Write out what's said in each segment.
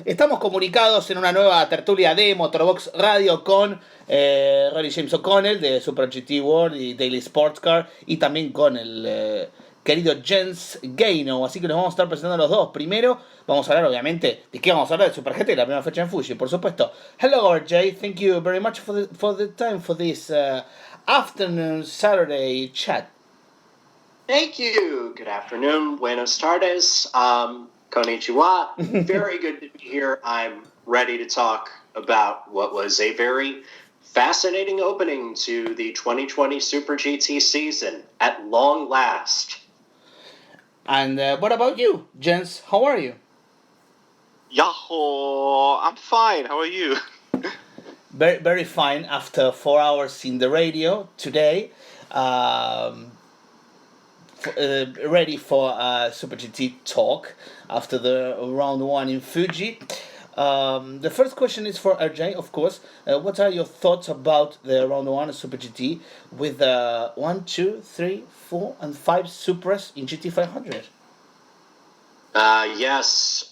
Estamos comunicados en una nueva tertulia de MotorBox Radio con Ronnie James O'Connell de Super GT World y Daily Sports Car, y también con el querido Jens Geinou. Así que nos vamos a estar presentando los dos. Primero vamos a hablar, obviamente, ¿de qué vamos a hablar? De Super GT, la primera fecha en Fuji, por supuesto. Hello RJ, thank you very much for the time for this afternoon Saturday chat. Thank you. Good afternoon. Buenos tardes. Konnichiwa. Very good to be here. I'm ready to talk about what was a very fascinating opening to the 2020 Super GT season at long last. And what about you, Jens? How are you? Yahoo! I'm fine. How are you? Very, very fine. After 4 hours in the radio today, ready for Super GT talk after the round one in Fuji. The first question is for RJ, of course. What are your thoughts about the round one Super GT with 1, 2, 3, 4, and 5 Supras in GT 500? Yes.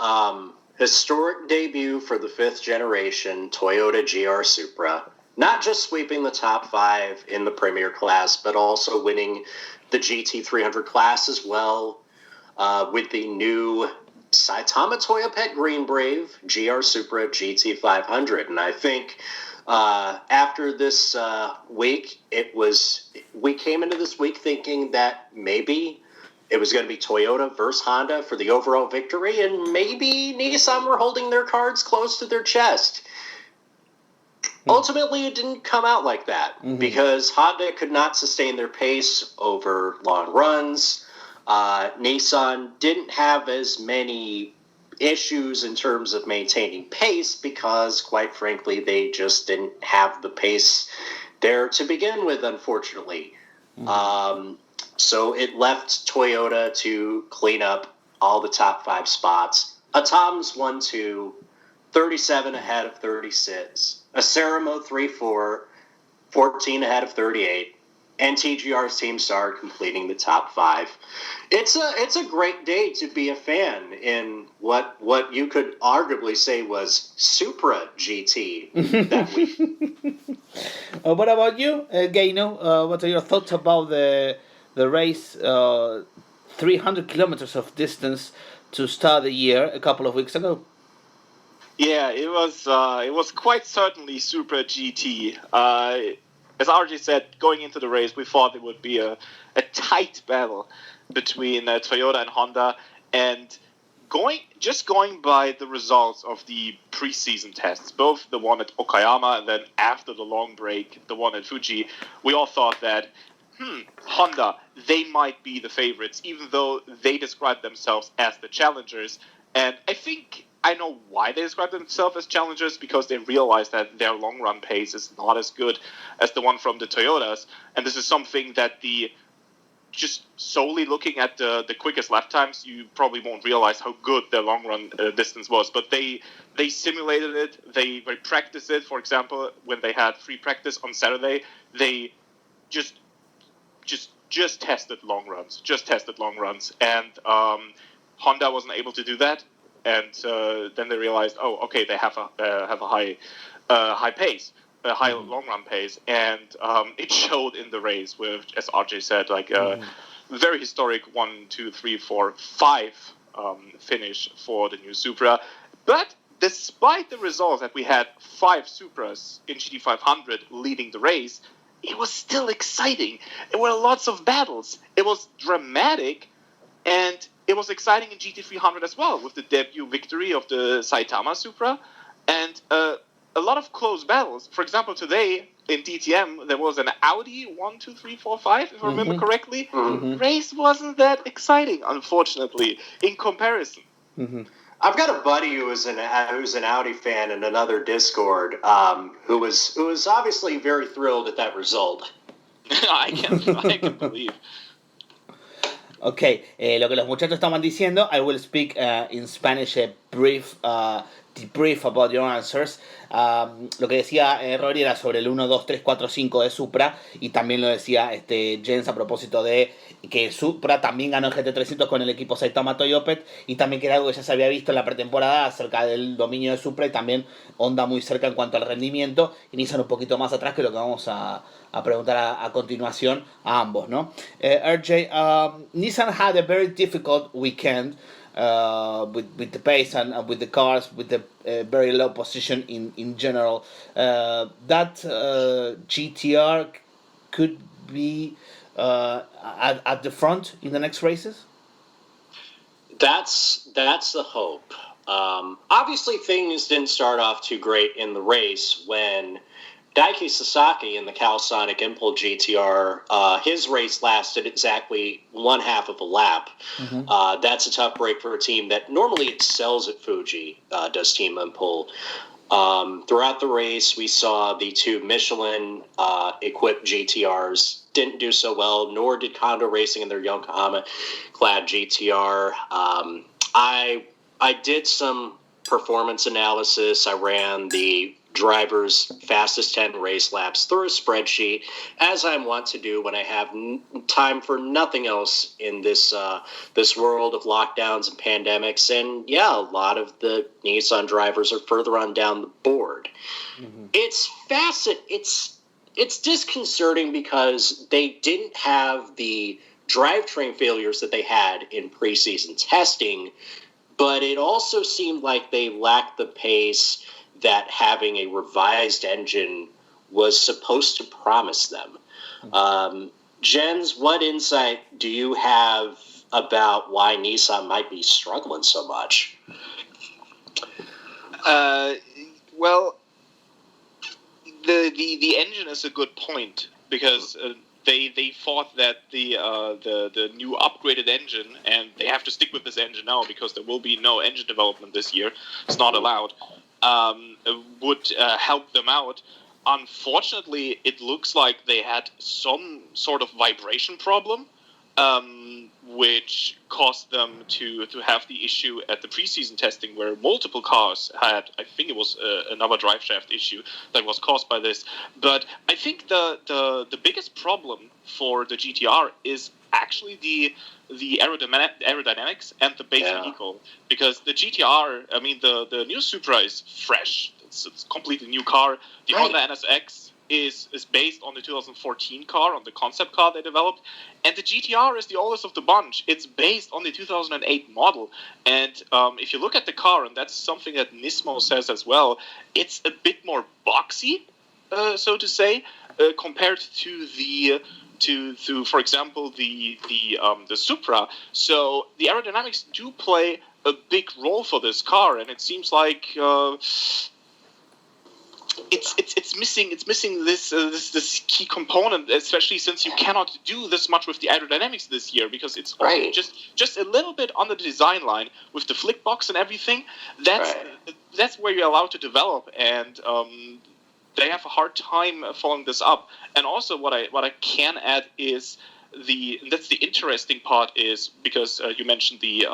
Historic debut for the 5th generation Toyota GR Supra. Not just sweeping the top 5 in the Premier class, but also winning the GT 300 class as well, with the new Saitama Toyo Pet Green Brave GR Supra GT 500. And I think after this week, we came into this week thinking that maybe it was going to be Toyota versus Honda for the overall victory, and maybe Nissan were holding their cards close to their chest. Ultimately, it didn't come out like that because Honda could not sustain their pace over long runs. Nissan didn't have as many issues in terms of maintaining pace because, quite frankly, they just didn't have the pace there to begin with, unfortunately. So it left Toyota to clean up all the top 5 spots. Atom's 1-2, 37 ahead of 36. A Ceramo 3-4, 14 ahead of 38, and TGR's Team Star completing the top 5. It's a great day to be a fan in what you could arguably say was Supra GT that week. What about you, Geinou? What are your thoughts about the race? 300 kilometers of distance to start the year a couple of weeks ago. Yeah, it was quite certainly Super GT. As RJ said, going into the race, we thought it would be a tight battle between Toyota and Honda, and going by the results of the preseason tests, both the one at Okayama and then after the long break, the one at Fuji, we all thought that Honda, they might be the favorites, even though they described themselves as the challengers. And I think I know why they describe themselves as challengers, because they realize that their long-run pace is not as good as the one from the Toyotas. And this is something that just solely looking at the quickest lap times, you probably won't realize how good their long-run distance was. But they simulated it, they practiced it. For example, when they had free practice on Saturday, they just tested long runs, and Honda wasn't able to do that. And then they realized, okay, they have a high pace, a high long run pace, and it showed in the race with, as RJ said, like a very historic 1, 2, 3, 4, 5 finish for the new Supra. But despite the results that we had 5 Supras in GT500 leading the race, it was still exciting. There were lots of battles. It was dramatic, and it was exciting in GT300 as well, with the debut victory of the Saitama Supra, and a lot of close battles. For example, today in DTM, there was an Audi 1, 2, 3, 4, 5, if I remember correctly. Race wasn't that exciting, unfortunately, in comparison. I've got a buddy who's an Audi fan in another Discord, who was obviously very thrilled at that result. I can believe. Ok, lo que los muchachos estaban diciendo, I will speak in Spanish brief debrief about your answers. Lo que decía Rory era sobre el 1, 2, 3, 4, 5 de Supra, y también lo decía Jens a propósito de que Supra también ganó el GT300 con el equipo Saitama Toyopet, y también que era algo que ya se había visto en la pretemporada acerca del dominio de Supra, y también Honda muy cerca en cuanto al rendimiento, y Nissan un poquito más atrás, que lo que vamos a preguntar a continuación a ambos, ¿no? RJ, Nissan had a very difficult weekend with the pace and with the cars, with the very low position in general. That GTR could be at the front in the next races? That's the hope. Obviously, things didn't start off too great in the race when Daiki Sasaki in the Kawasaki Impulse GTR, his race lasted exactly one half of a lap. Mm-hmm. That's a tough break for a team that normally excels at Fuji, does Team Impulse. Throughout the race, we saw the two Michelin-equipped GTRs didn't do so well, nor did Kondo Racing in their Yokohama-clad GTR. I did some performance analysis. I ran the drivers' fastest 10 race laps through a spreadsheet, as I'm wont to do when I have time for nothing else in this world of lockdowns and pandemics. And yeah, a lot of the Nissan drivers are further on down the board. Mm-hmm. It's disconcerting because they didn't have the drivetrain failures that they had in preseason testing, but it also seemed like they lacked the pace that having a revised engine was supposed to promise them. Jens, what insight do you have about why Nissan might be struggling so much? Well, the engine is a good point, because they thought that the new upgraded engine, and they have to stick with this engine now because there will be no engine development this year, it's not allowed, would help them out. Unfortunately, it looks like they had some sort of vibration problem, which caused them to have the issue at the preseason testing, where multiple cars had, I think it was another drive shaft issue that was caused by this. But I think the biggest problem for the GTR is actually the aerodynamics and the base vehicle, because the GTR, I mean, the new Supra is fresh. It's a completely new car. The Honda NSX is based on the 2014 car, on the concept car they developed, and the GTR is the oldest of the bunch. It's based on the 2008 model, and if you look at the car, and that's something that Nismo says as well, it's a bit more boxy, so to say, compared to for example the Supra. So the aerodynamics do play a big role for this car, and it seems like it's missing this key component, especially since you cannot do this much with the aerodynamics this year, because it's only just a little bit on the design line with the flick box and everything. That's where you're allowed to develop, and they have a hard time following this up. And also, what I can add is that's the interesting part, is because you mentioned the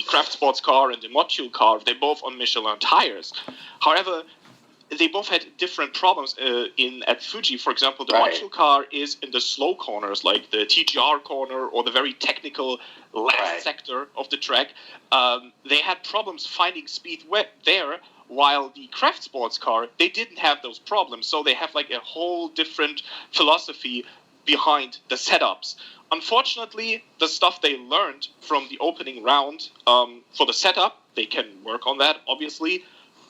craft sports car and the module car, they're both on Michelin tires. However, they both had different problems at Fuji. For example, the module car is in the slow corners, like the TGR corner or the very technical last sector of the track. They had problems finding speed there, while the craft sports car, they didn't have those problems. So they have like a whole different philosophy behind the setups. Unfortunately, the stuff they learned from the opening round for the setup, they can work on that, obviously,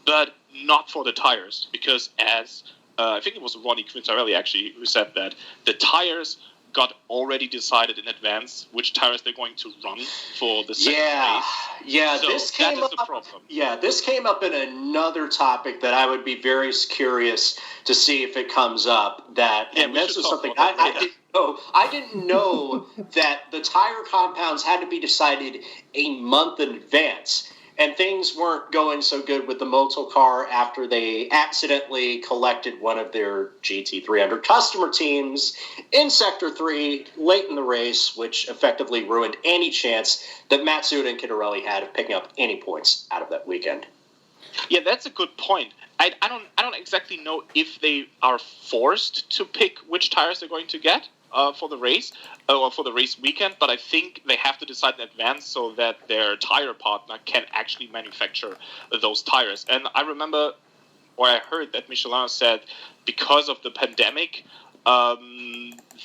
but not for the tires, because as I think it was Ronnie Quintarelli actually who said that the tires got already decided in advance which tires they're going to run for the second race. Yeah, so this came up. The problem. Yeah, this came up in another topic that I would be very curious to see if it comes up. And this is something I didn't know. I didn't know that the tire compounds had to be decided a month in advance. and things weren't going so good with the Motul car after they accidentally collected one of their GT300 customer teams in Sector 3 late in the race, which effectively ruined any chance that Matsuda and Kittarelli had of picking up any points out of that weekend. Yeah, that's a good point. I don't exactly know if they are forced to pick which tires they're going to get for the race or for the race weekend, but I think they have to decide in advance so that their tire partner can actually manufacture those tires. And I remember, or I heard that Michelin said because of the pandemic,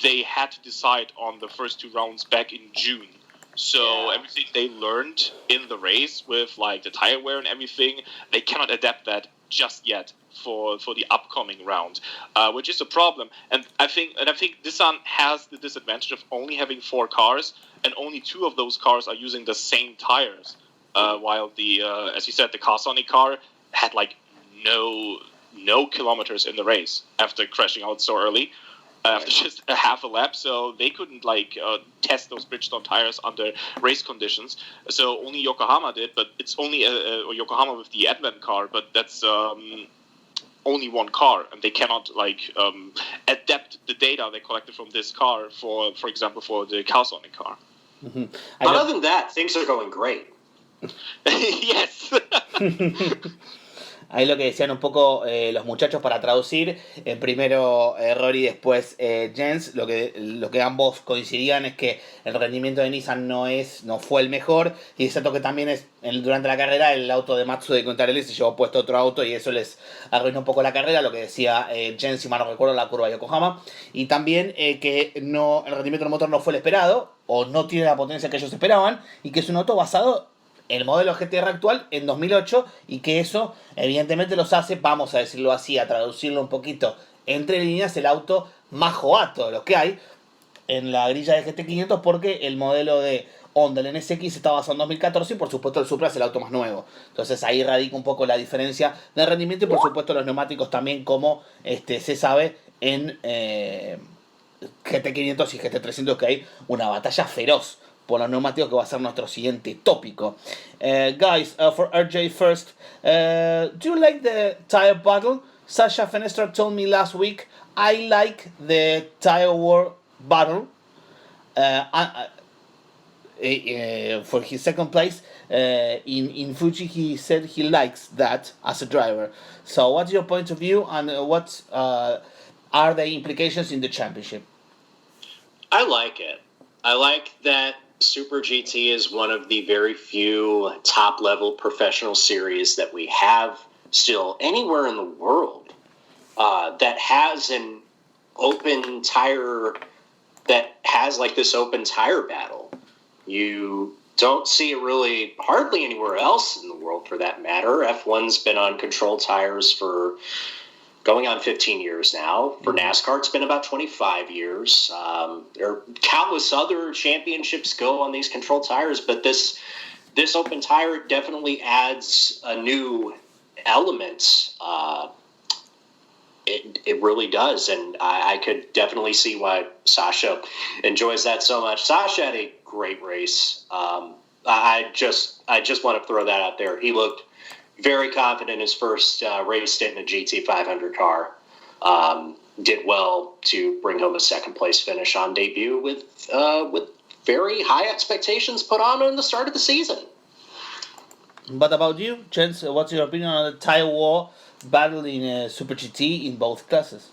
they had to decide on the first 2 rounds back in June. So everything they learned in the race with like the tire wear and everything, they cannot adapt that just yet for the upcoming round, which is a problem. And I think Nissan has the disadvantage of only having 4 cars, and only 2 of those cars are using the same tires. While the as you said, the Carsonic car had like no kilometers in the race after crashing out so early. After just a half a lap, so they couldn't test those Bridgestone tires under race conditions. So only Yokohama did, but it's only Yokohama with the Advent car, but that's only 1 car, and they cannot adapt the data they collected from this car for example, for the Carsonic car. Mm-hmm. Other than that, things are going great. Yes. Ahí lo que decían un poco los muchachos para traducir, primero Rory, después Jens, lo que ambos coincidían es que el rendimiento de Nissan no fue el mejor, y es cierto que también durante la carrera el auto de Matsuda y Quintarelli se llevó puesto otro auto y eso les arruinó un poco la carrera, lo que decía Jens, si mal no recuerdo, la curva de Yokohama, y también que el rendimiento del motor no fue el esperado, o no tiene la potencia que ellos esperaban, y que es un auto basado el modelo GTR actual en 2008, y que eso evidentemente los hace, vamos a decirlo así, a traducirlo un poquito entre líneas, el auto más jovato de los que hay en la grilla de GT500, porque el modelo de Honda, el NSX, está basado en 2014 y por supuesto el Supra es el auto más nuevo. Entonces ahí radica un poco la diferencia de rendimiento, y por supuesto los neumáticos también, como se sabe en GT500 y GT300, que hay una batalla feroz por los neumáticos, que va a ser nuestro siguiente tópico. Guys, for RJ first, do you like the tire battle? Sacha Fenestraz told me last week, I like the tire war battle. For his second place in Fuji, he said he likes that as a driver. So what's your point of view, and what are the implications in the championship? I like it. I like that Super GT is one of the very few top-level professional series that we have still anywhere in the world that has an open tire, that has like this open tire battle. You don't see it really hardly anywhere else in the world, for that matter. F1's been on controlled tires for going on 15 years now. For NASCAR, it's been about 25 years. There are countless other championships go on these controlled tires, but this open tire definitely adds a new element. It really does, and I could definitely see why Sacha enjoys that so much. Sacha had a great race. I just want to throw that out there. He looked very confident in his first race stint in a GT500 car. Did well to bring home a second place finish on debut with very high expectations put on him in the start of the season. But about you, Jens, what's your opinion on the tire war battle in Super GT in both classes?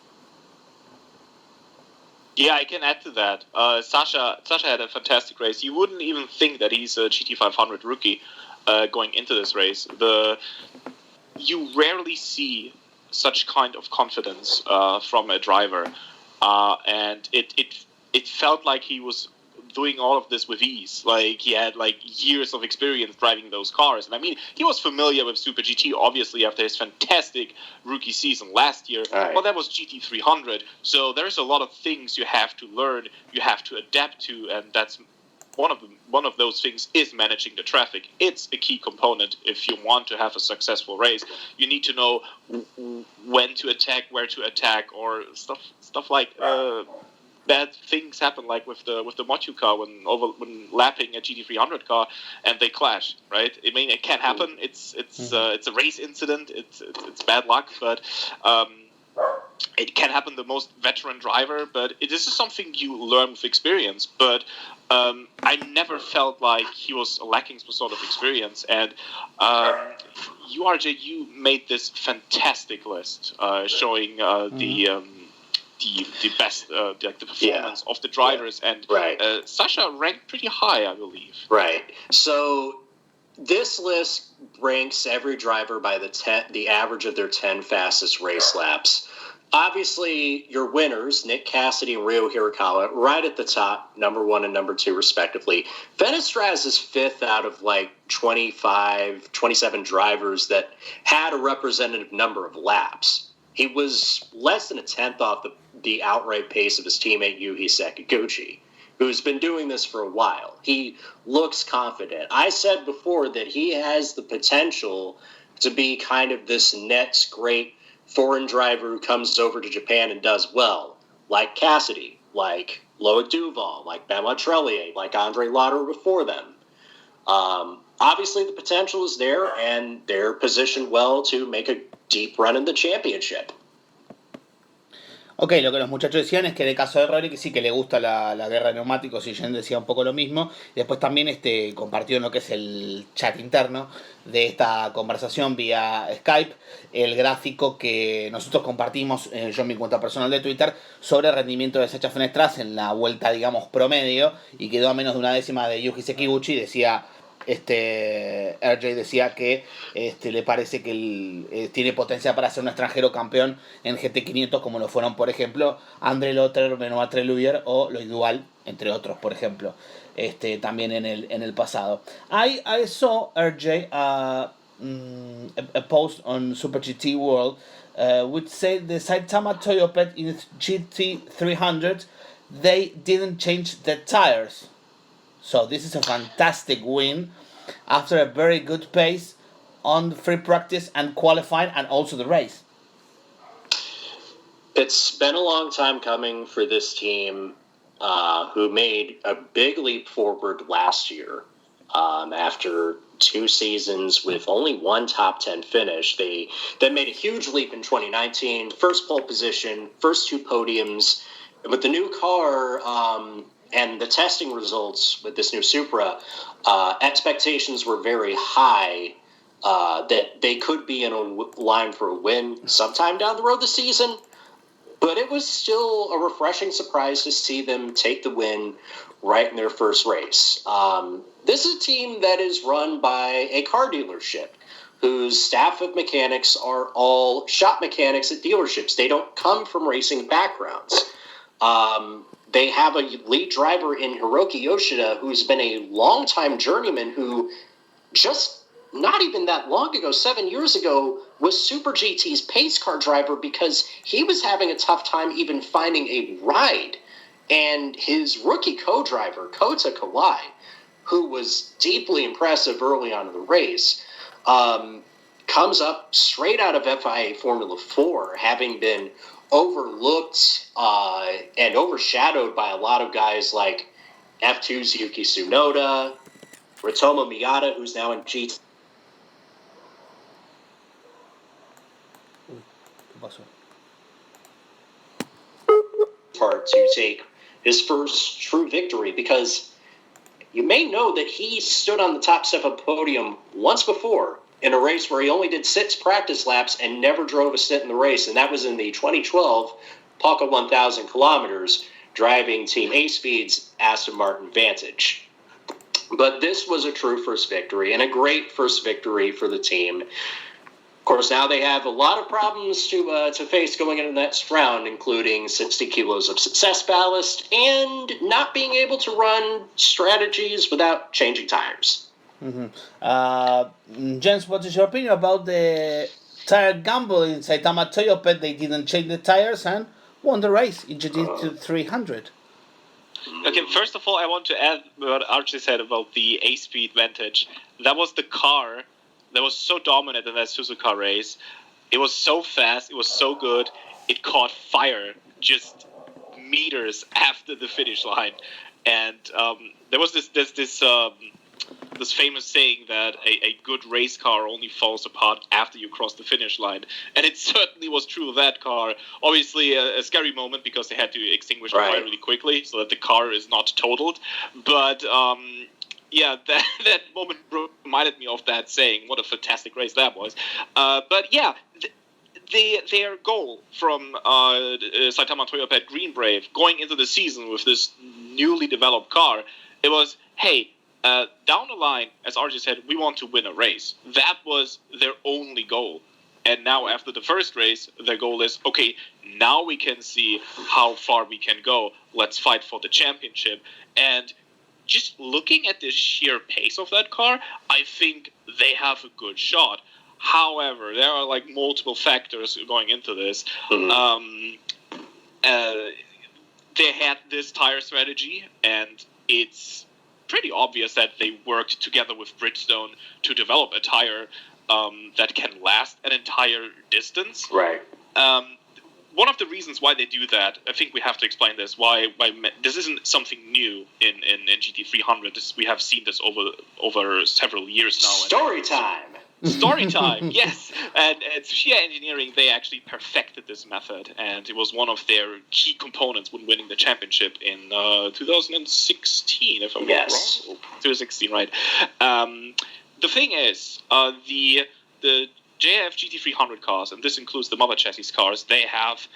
Yeah, I can add to that. Sacha had a fantastic race. You wouldn't even think that he's a GT500 rookie going into this race. You rarely see such kind of confidence from a driver, and it felt like he was doing all of this with ease. Like he had like years of experience driving those cars, and I mean he was familiar with Super GT obviously after his fantastic rookie season last year. Right. Well, that was GT300, so there's a lot of things you have to learn, you have to adapt to, and that's one of those things is managing the traffic. It's a key component if you want to have a successful race. You need to know when to attack, where to attack, or stuff like bad things happen, like with the Motu car when lapping a GT300 car and they clash, right? I mean, it can happen. It's a race incident. It's bad luck, but it can happen the most veteran driver. But this is something you learn with experience. But I never felt like he was lacking some sort of experience. And you, RJ, you made this fantastic list showing the best, the performance of the drivers, and Sacha ranked pretty high, I believe. Right. So this list ranks every driver by the average of their 10 fastest race laps. Obviously, your winners, Nick Cassidy and Ryo Hirakawa, right at the top, number 1 and number 2, respectively. Fenestraz is 5th out of 27 drivers that had a representative number of laps. He was less than a tenth off the outright pace of his teammate Yuhi Sekiguchi, who's been doing this for a while. He looks confident. I said before that he has the potential to be kind of this next great foreign driver who comes over to Japan and does well, like Cassidy, like Loic Duval, like Benoit Trellier, like Andre Lauder before them. Obviously, the potential is there, and they're positioned well to make a deep run in the championship. Ok, lo que los muchachos decían es que en el caso de Rory, que sí que le gusta la guerra de neumáticos, y Jen decía un poco lo mismo. Y después también compartió en lo que es el chat interno de esta conversación vía Skype el gráfico que nosotros compartimos, yo en mi cuenta personal de Twitter, sobre el rendimiento de Sacha Fenestraz en la vuelta, digamos, promedio, y quedó a menos de una décima de Yuji Sekiguchi. Decía RJ decía que le parece que tiene potencia para ser un extranjero campeón en GT500, como lo fueron, por ejemplo, André Lotter, Benoit Trellier o Loic Duval, entre otros, por ejemplo, también en el pasado. I saw, RJ, a post on Super GT World which said the Saitama Toyota in its GT300, they didn't change the tires. So this is a fantastic win after a very good pace on free practice and qualifying and also the race. It's been a long time coming for this team who made a big leap forward last year. After 2 seasons with only 1 top 10 finish, they then made a huge leap in 2019. First pole position, first 2 podiums. With the new car and the testing results with this new Supra, expectations were very high that they could be in a line for a win sometime down the road this season. But it was still a refreshing surprise to see them take the win right in their first race. This is a team that is run by a car dealership whose staff of mechanics are all shop mechanics at dealerships. They don't come from racing backgrounds. They have a lead driver in Hiroki Yoshida, who's been a longtime journeyman who just not even that long ago, 7 years ago, was Super GT's pace car driver because he was having a tough time even finding a ride. And his rookie co-driver, Kota Kawai, who was deeply impressive early on in the race, comes up straight out of FIA Formula 4, having been overlooked and overshadowed by a lot of guys like F2's Yuki Tsunoda, Ritomo Miyata, who's now in GT. Part to take his first true victory, because you may know that he stood on the top step of the podium once before in a race where he only did 6 practice laps and never drove a stint in the race, and that was in the 2012 PACA 1000 kilometers, driving Team A-Speed's Aston Martin Vantage. But this was a true first victory, and a great first victory for the team. Of course, now they have a lot of problems to face going into the next round, including 60 kilos of success ballast and not being able to run strategies without changing tires. Mm-hmm. Jens, what is your opinion about the tire gamble in Saitama Toyota? They didn't change the tires and won the race in GT300. Okay, first of all, I want to add what Archie said about the A-Speed Vantage. That was the car that was so dominant in that Suzuka race. It was so fast, it was so good, it caught fire just meters after the finish line. And there was this famous saying that a good race car only falls apart after you cross the finish line. And it certainly was true of that car. Obviously, a scary moment because they had to extinguish the fire really quickly so that the car is not totaled. But, that moment reminded me of that saying. What a fantastic race that was. Their goal from Saitama Toyota Pet Green Brave going into the season with this newly developed car, it was, hey, down the line, as RJ said, we want to win a race. That was their only goal. And now after the first race, their goal is, okay, now we can see how far we can go. Let's fight for the championship. And just looking at the sheer pace of that car, I think they have a good shot. However, there are like multiple factors going into this. They had this tire strategy, and it's pretty obvious that they worked together with Bridgestone to develop a tire that can last an entire distance. Right. One of the reasons why they do that, I think we have to explain this. Why this isn't something new in GT300. We have seen this over several years now. Story time. Story time, yes. And at Tsuchiya Engineering, they actually perfected this method, and it was one of their key components when winning the championship in 2016, if I'm not wrong. 2016, right. The thing is, the JF GT300 cars, and this includes the mother chassis cars, they have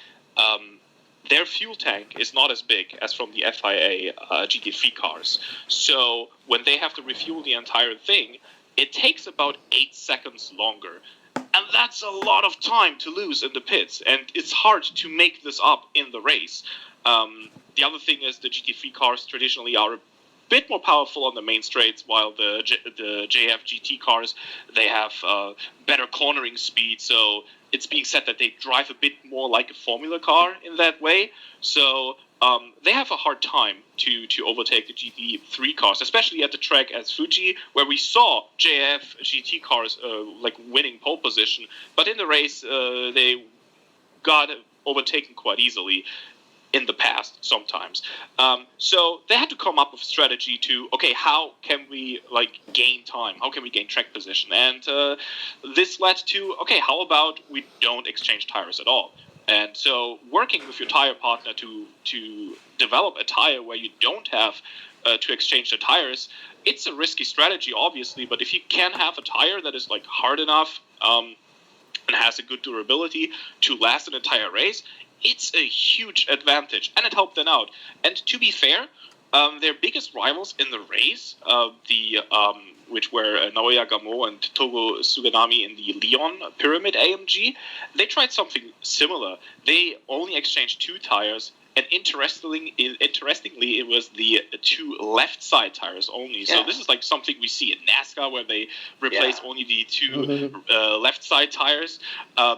their fuel tank is not as big as from the FIA GT3 cars. So when they have to refuel the entire thing, it takes about 8 seconds longer. And that's a lot of time to lose in the pits. And it's hard to make this up in the race. The other thing is the GT3 cars traditionally are a bit more powerful on the main straights, while the JF GT cars, they have better cornering speed. So it's being said that they drive a bit more like a Formula car in that way. So they have a hard time to overtake the GT3 cars, especially at the track as Fuji, where we saw JF GT cars winning pole position. But in the race, they got overtaken quite easily in the past sometimes. So they had to come up with a strategy to, okay, how can we gain time? How can we gain track position? And this led to, okay, how about we don't exchange tires at all? And so working with your tire partner to develop a tire where you don't have to exchange the tires, it's a risky strategy, obviously, but if you can have a tire that is hard enough and has a good durability to last an entire race, it's a huge advantage, and it helped them out. And to be fair, their biggest rivals in the race, which were Naoya Gamo and Togo Suganami in the Leon Pyramid AMG, they tried something similar. They only exchanged 2 tires, and interestingly, it was the 2 left side tires only. Yeah. So this is something we see in NASCAR, where they replace only the 2 left side tires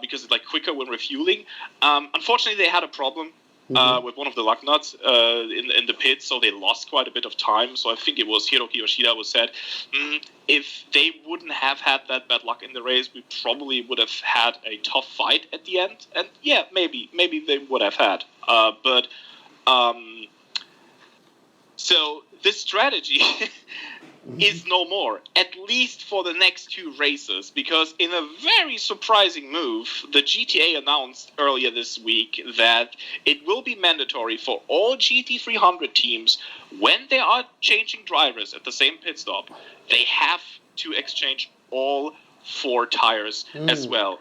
because it's quicker when refueling. Unfortunately, they had a problem with one of the lug nuts in the pits, so they lost quite a bit of time. So I think it was Hiroki Yoshida who said, if they wouldn't have had that bad luck in the race, we probably would have had a tough fight at the end. And yeah, maybe they would have had. So this strategy is no more, at least for the next 2 races, because in a very surprising move, the GTA announced earlier this week that it will be mandatory for all GT300 teams, when they are changing drivers at the same pit stop, they have to exchange all 4 tires as well.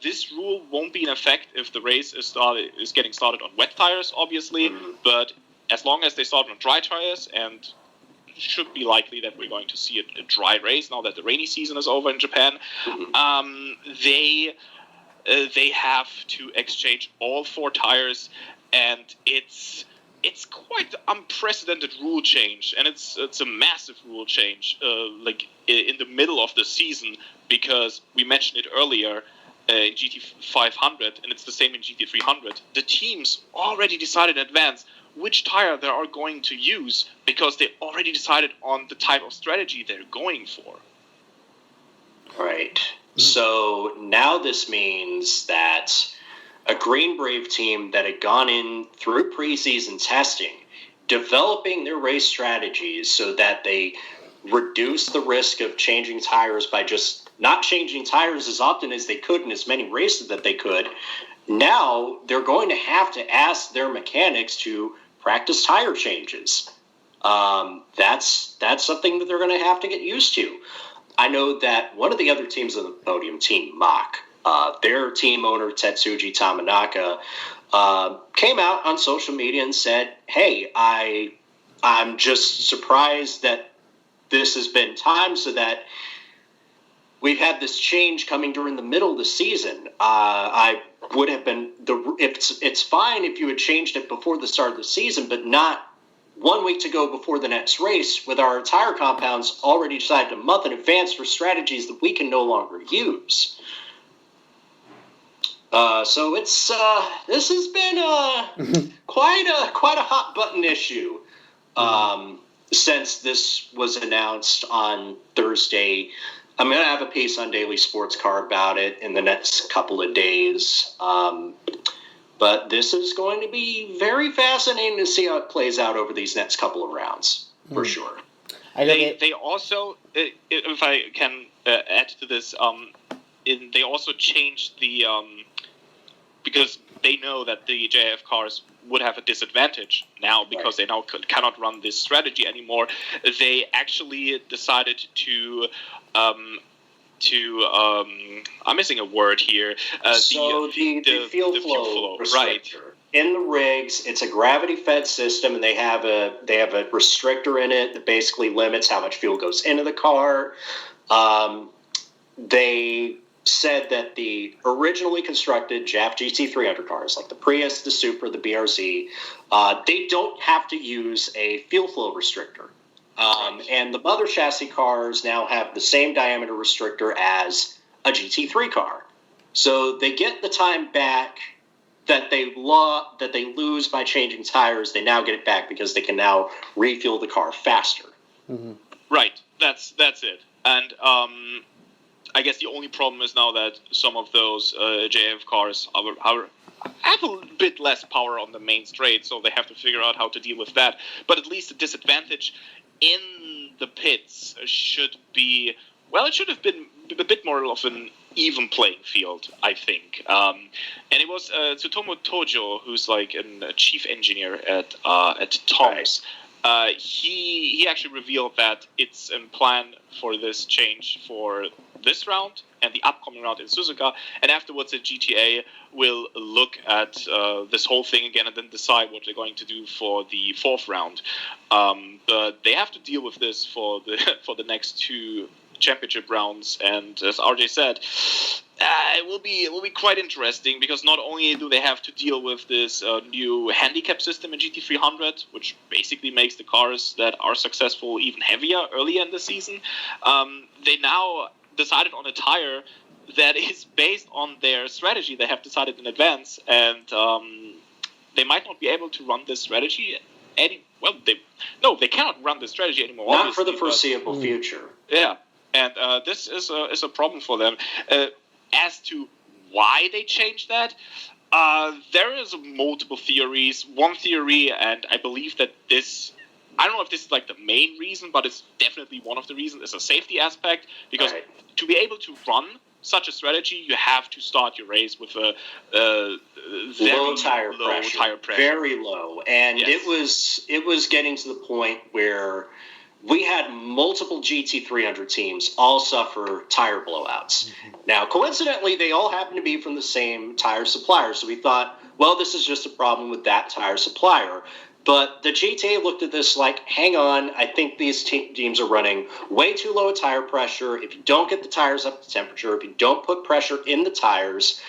This rule won't be in effect if the race is getting started on wet tires, obviously, but as long as they start on dry tires, and should be likely that we're going to see a dry race now that the rainy season is over in Japan, they have to exchange all 4 tires, and it's quite unprecedented rule change, and it's a massive rule change in the middle of the season, because we mentioned it earlier in GT500, and it's the same in GT300. The teams already decided in advance which tire they are going to use, because they already decided on the type of strategy they're going for. Right. So now this means that a Green Brave team that had gone in through preseason testing, developing their race strategies so that they reduce the risk of changing tires by just not changing tires as often as they could in as many races that they could. Now they're going to have to ask their mechanics to practice tire changes. That's something that they're going to have to get used to. I know that one of the other teams on the podium, Team Mach, their team owner, Tetsuji Tamanaka, came out on social media and said, hey, I'm just surprised that this has been timed so that we've had this change coming during the middle of the season. I would have been, it's fine if you had changed it before the start of the season, but not 1 week to go before the next race with our tire compounds already decided a month in advance for strategies that we can no longer use. So it's this has been quite a hot button issue since this was announced on Thursday. I'm going to have a piece on Daily Sports Car about it in the next couple of days. But this is going to be very fascinating to see how it plays out over these next couple of rounds, for sure. They also, if I can add to this, they also changed the, because they know that the JF cars would have a disadvantage now because they now cannot run this strategy anymore. They actually decided to I'm missing a word here. The fuel flow restrictor. Right. In the rigs, it's a gravity-fed system, and they have a restrictor in it that basically limits how much fuel goes into the car. They said that the originally constructed JAF GT300 cars, like the Prius, the Supra, the BRZ, they don't have to use a fuel flow restrictor. And the mother chassis cars now have the same diameter restrictor as a GT3 car. So they get the time back that they lose by changing tires. They now get it back because they can now refuel the car faster. Mm-hmm. Right. That's it. And I guess the only problem is now that some of those JF cars have a bit less power on the main straight, so they have to figure out how to deal with that. But at least the disadvantage in the pits should have been a bit more of an even playing field, I think. And it was Tsutomu Tojo, who's like a chief engineer at Tom's. He actually revealed that it's in plan for this change for this round and the upcoming round in Suzuka, and afterwards the GTA will look at this whole thing again and then decide what they're going to do for the fourth round. But they have to deal with this for the next two championship rounds, and as RJ said, it will be quite interesting because not only do they have to deal with this new handicap system in GT300, which basically makes the cars that are successful even heavier earlier in the season, they now decided on a tire that is based on their strategy they have decided in advance, and they might not be able to run this strategy they cannot run this strategy anymore. Not for the foreseeable future. Yeah, and this is a problem for them. As to why they changed that, there is multiple theories. One theory, and I believe that I don't know if this is like the main reason, but it's definitely one of the reasons, is a safety aspect. Because to be able to run such a strategy, you have to start your race with a very low tire pressure. Very low. And yes. it was getting to the point where we had multiple GT300 teams all suffer tire blowouts. Mm-hmm. Now, coincidentally, they all happen to be from the same tire supplier. So we thought, well, this is just a problem with that tire supplier. But the GTA looked at this like, hang on, I think these teams are running way too low a tire pressure. If you don't get the tires up to temperature, if you don't put pressure in the tires,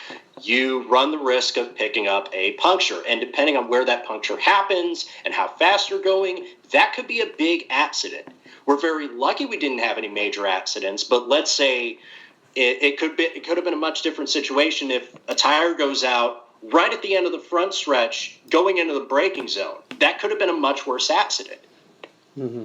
you run the risk of picking up a puncture. And depending on where that puncture happens and how fast you're going, that could be a big accident. We're very lucky we didn't have any major accidents, but let's say it could have been a much different situation if a tire goes out right at the end of the front stretch going into the braking zone. That could have been a much worse accident. Mm-hmm.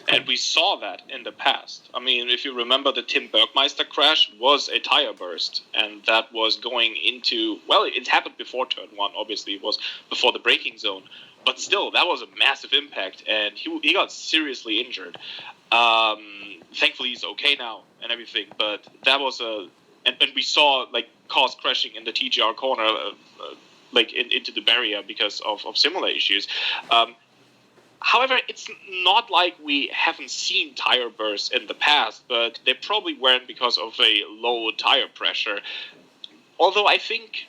And we saw that in the past. I mean, if you remember, the Tim Bergmeister crash was a tire burst, and that was going into, well, it happened before turn one, obviously, it was before the braking zone, but still, that was a massive impact, and he got seriously injured. Thankfully, he's okay now and everything, but that was and we saw, like, cars crashing in the TGR corner, into the barrier because of similar issues. However, it's not like we haven't seen tire bursts in the past, but they probably weren't because of a low tire pressure. Although I think,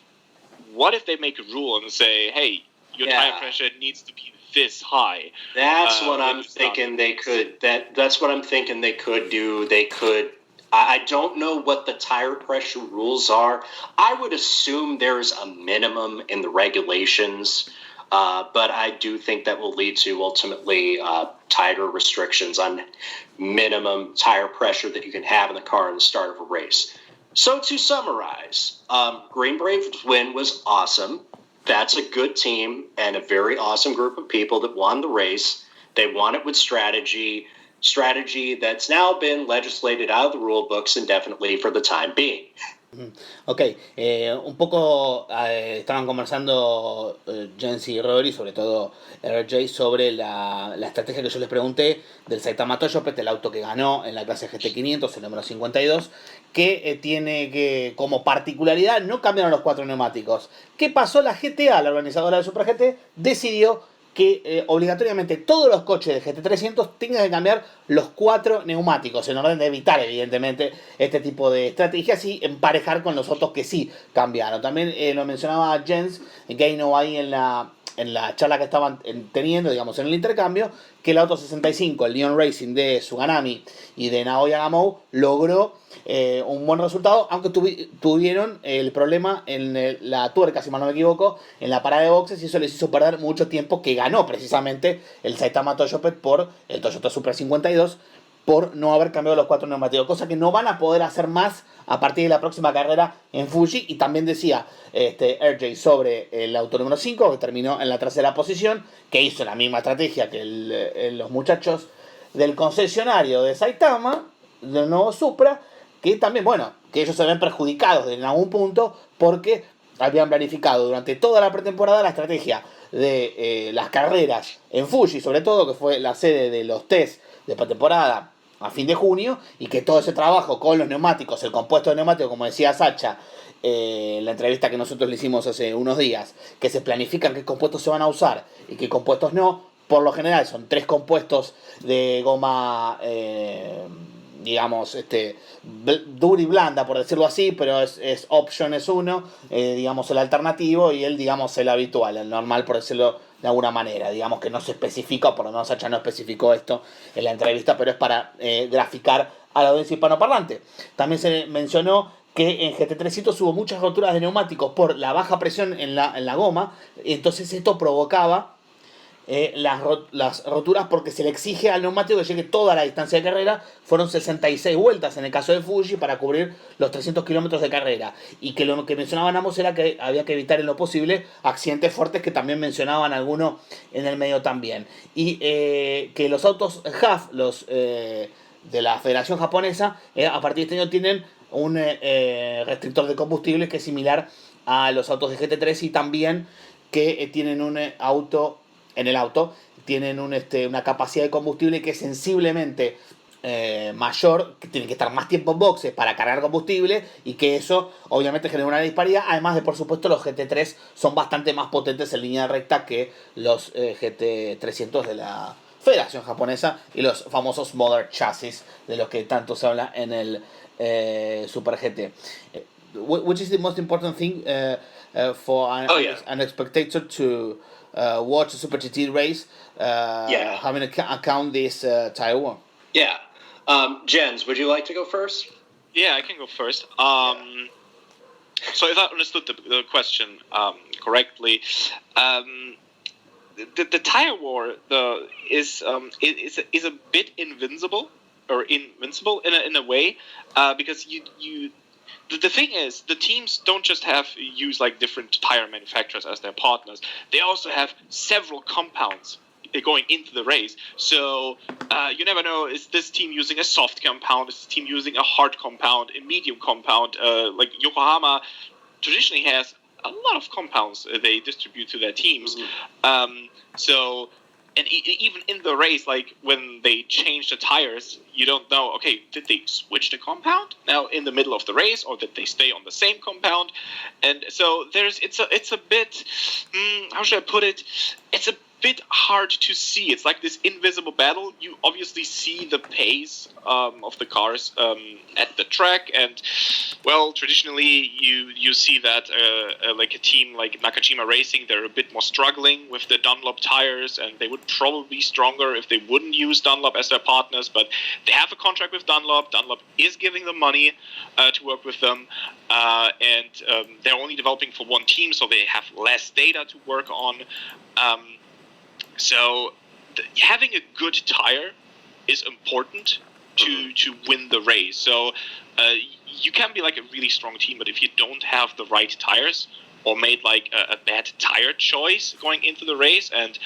what if they make a rule and say, hey, your tire pressure needs to be this high? That's what I'm thinking they could. That's what I'm thinking they could do. They could. I don't know what the tire pressure rules are. I would assume there's a minimum in the regulations, but I do think that will lead to ultimately tighter restrictions on minimum tire pressure that you can have in the car in the start of a race. So to summarize, Green Brave's win was awesome. That's a good team and a very awesome group of people that won the race. They won it with strategy that's now been legislated out of the rule books indefinitely for the time being. Ok, un poco estaban conversando Jens y Rory, sobre todo RJ, sobre la estrategia que yo les pregunté del Saitama Toyota, el auto que ganó en la clase GT500, el número 52, que tiene que, como particularidad, no cambiaron los 4 neumáticos. ¿Qué pasó? La GTA, la organizadora del Supra GT, decidió que obligatoriamente todos los coches de GT300 tengan que cambiar los 4 neumáticos, en orden de evitar, evidentemente, este tipo de estrategias y emparejar con los otros que sí cambiaron. También lo mencionaba Jens Geinou ahí en la charla que estaban teniendo, digamos, en el intercambio, que el auto 65, el Leon Racing de Suganami y de Naoya Gamou, logró un buen resultado, aunque tuvieron el problema en la tuerca, si mal no me equivoco, en la parada de boxes, y eso les hizo perder mucho tiempo, que ganó precisamente el Saitama Toyota por el Toyota Supra 52, por no haber cambiado los 4 neumáticos, cosa que no van a poder hacer más a partir de la próxima carrera en Fuji. Y también decía RJ sobre el auto número 5, que terminó en la tercera posición, que hizo la misma estrategia que los muchachos del concesionario de Saitama, del nuevo Supra, que también, bueno, que ellos se ven perjudicados en algún punto porque habían planificado durante toda la pretemporada la estrategia de las carreras en Fuji, sobre todo, que fue la sede de los test de pretemporada a fin de junio, y que todo ese trabajo con los neumáticos, el compuesto de neumáticos, como decía Sacha en la entrevista que nosotros le hicimos hace unos días, que se planifican qué compuestos se van a usar y qué compuestos no. Por lo general son 3 compuestos de goma, digamos, dura y blanda, por decirlo así, pero es option es uno, digamos, el alternativo, y el, digamos, el habitual, el normal, por decirlo de alguna manera. Digamos que no se especifica, por lo menos Sacha no especificó esto en la entrevista, pero es para graficar a la audiencia hispanoparlante. También se mencionó que en GT300 hubo muchas roturas de neumáticos por la baja presión en la goma, entonces esto provocaba las roturas, porque se le exige al neumático que llegue toda la distancia de carrera. Fueron 66 vueltas en el caso de Fuji para cubrir los 300 kilómetros de carrera, y que lo que mencionaban ambos era que había que evitar en lo posible accidentes fuertes, que también mencionaban algunos en el medio también, y que los autos HAF, los de la Federación Japonesa, a partir de este año tienen un restrictor de combustible que es similar a los autos de GT3, y también que tienen un auto, en el auto tienen una capacidad de combustible que es sensiblemente mayor, que tiene que estar más tiempo en boxes para cargar combustible, y que eso obviamente genera una disparidad. Además de, por supuesto, los GT3 son bastante más potentes en línea recta que los GT300 de la Federación Japonesa, y los famosos Modern Chassis de los que tanto se habla en el Super GT. Which is the most important thing for an spectator to watch a Super GT race, having account this tire war? Yeah. Jens, would you like to go first? Yeah, I can go first. So if I understood the question correctly, the tire war is a bit invincible in a way, because the thing is, the teams don't just use like different tire manufacturers as their partners. They also have several compounds going into the race. So you never know, is this team using a soft compound? Is this team using a hard compound, a medium compound? Like Yokohama traditionally has a lot of compounds they distribute to their teams. So, and even in the race, like when they change the tires, you don't know, okay, did they switch the compound now in the middle of the race, or did they stay on the same compound? And so it's a bit, how should I put it? It's a bit hard to see. It's like this invisible battle. You obviously see the pace of the cars at the track, and well, traditionally you see that like a team like Nakajima Racing, they're a bit more struggling with the Dunlop tires, and they would probably be stronger if they wouldn't use Dunlop as their partners, but they have a contract with Dunlop. Dunlop is giving them money to work with them, and they're only developing for one team, so they have less data to work on. So having a good tire is important to win the race. So you can be like a really strong team, but if you don't have the right tires, or made like a bad tire choice going into the race, and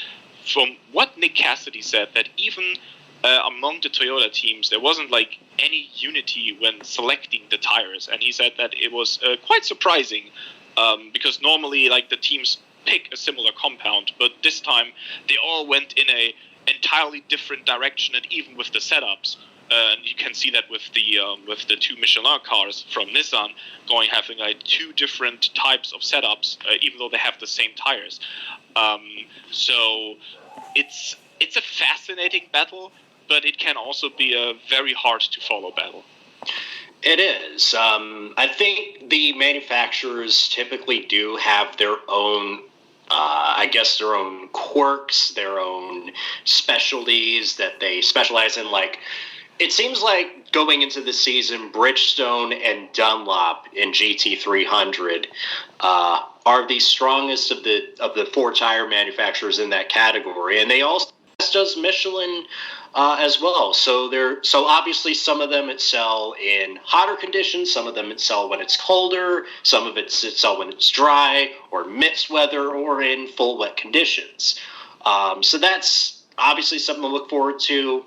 from what Nick Cassidy said, that even among the Toyota teams, there wasn't like any unity when selecting the tires, and he said that it was quite surprising because normally like the teams pick a similar compound, but this time they all went in a entirely different direction, and even with the setups, and you can see that with the two Michelin cars from Nissan having like two different types of setups, even though they have the same tires. So it's a fascinating battle, but it can also be a very hard to follow battle. It is. I think the manufacturers typically do have their own, their own quirks, their own specialties that they specialize in. Like, it seems like going into the season, Bridgestone and Dunlop in GT300 are the strongest of the four tire manufacturers in that category, and they also does Michelin as well. So obviously some of them excel in hotter conditions, some of them excel when it's colder, some of it excel when it's dry or mixed weather or in full wet conditions. So that's obviously something to look forward to.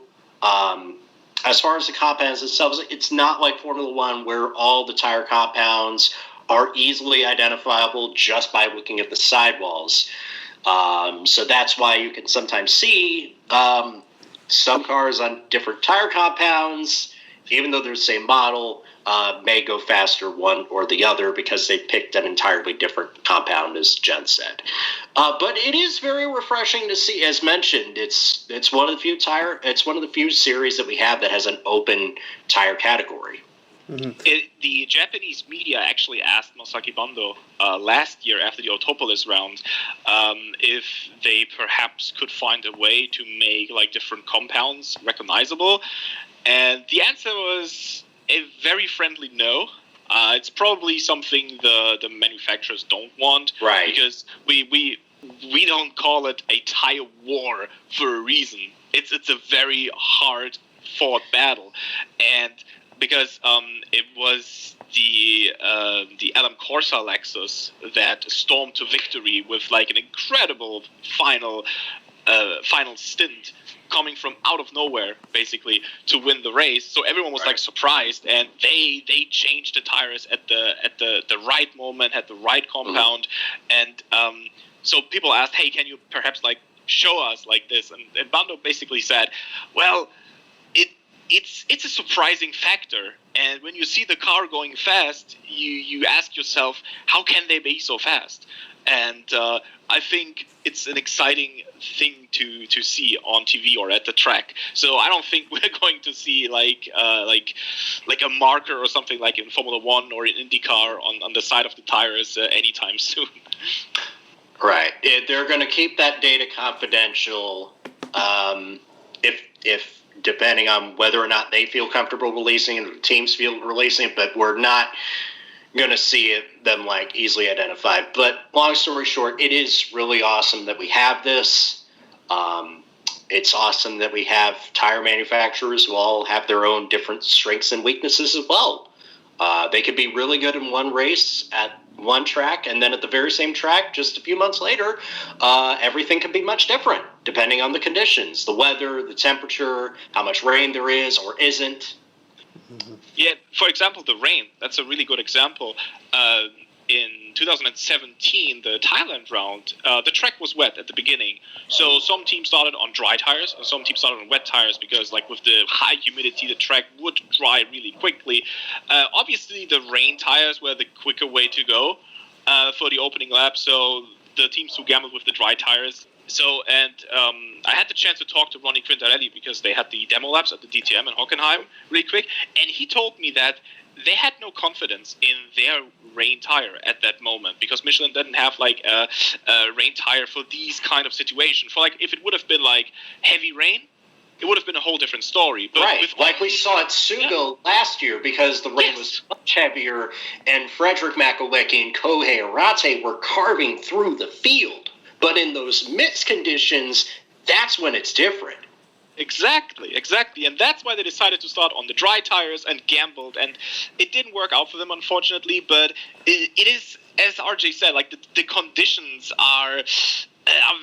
As far as the compounds themselves, it's not like Formula One where all the tire compounds are easily identifiable just by looking at the sidewalls. So that's why you can sometimes see some cars on different tire compounds, even though they're the same model, may go faster one or the other because they picked an entirely different compound, as Jen said. But it is very refreshing to see. As mentioned, it's one of the few series that we have that has an open tire category. Mm-hmm. The Japanese media actually asked Masaki Bando last year after the Autopolis round if they perhaps could find a way to make like different compounds recognizable, and the answer was a very friendly no. It's probably something the manufacturers don't want, right? Because we don't call it a tire war for a reason. It's a very hard fought battle, and because it was the Adam Corsa Lexus that stormed to victory with like an incredible final stint, coming from out of nowhere basically to win the race. So everyone was like surprised, and they changed the tires at the right moment, at the right compound, and so people asked, hey, can you perhaps like show us like this? And Bando basically said, well, it's a surprising factor, and when you see the car going fast, you ask yourself, how can they be so fast? And I think it's an exciting thing to see on TV or at the track. So I don't think we're going to see like a marker or something like in Formula One or in IndyCar on the side of the tires anytime soon. Right. They're going to keep that data confidential. If depending on whether or not they feel comfortable releasing it, or the teams feel releasing it, but we're not going to see them like easily identified. But long story short, it is really awesome that we have this. It's awesome that we have tire manufacturers who all have their own different strengths and weaknesses as well. They could be really good in one race at one track, and then at the very same track, just a few months later, everything can be much different depending on the conditions, the weather, the temperature, how much rain there is or isn't. Yeah, for example, the rain. That's a really good example. In 2017, the Thailand round, the track was wet at the beginning. So some teams started on dry tires and some teams started on wet tires because, like, with the high humidity, the track would dry really quickly. Obviously, the rain tires were the quicker way to go for the opening lap. So the teams who gambled with the dry tires. I had the chance to talk to Ronnie Quintarelli because they had the demo laps at the DTM in Hockenheim really quick. And he told me that they had no confidence in their rain tire at that moment because Michelin didn't have like a rain tire for these kind of situations. For like, if it would have been like heavy rain, it would have been a whole different story. But right, like we saw at Sugo last year because the rain was much heavier and Frederick Makolecki and Kohei Arate were carving through the field. But in those mixed conditions, that's when it's different. Exactly. And that's why they decided to start on the dry tires and gambled. And it didn't work out for them, unfortunately. But it is, as RJ said, like the conditions are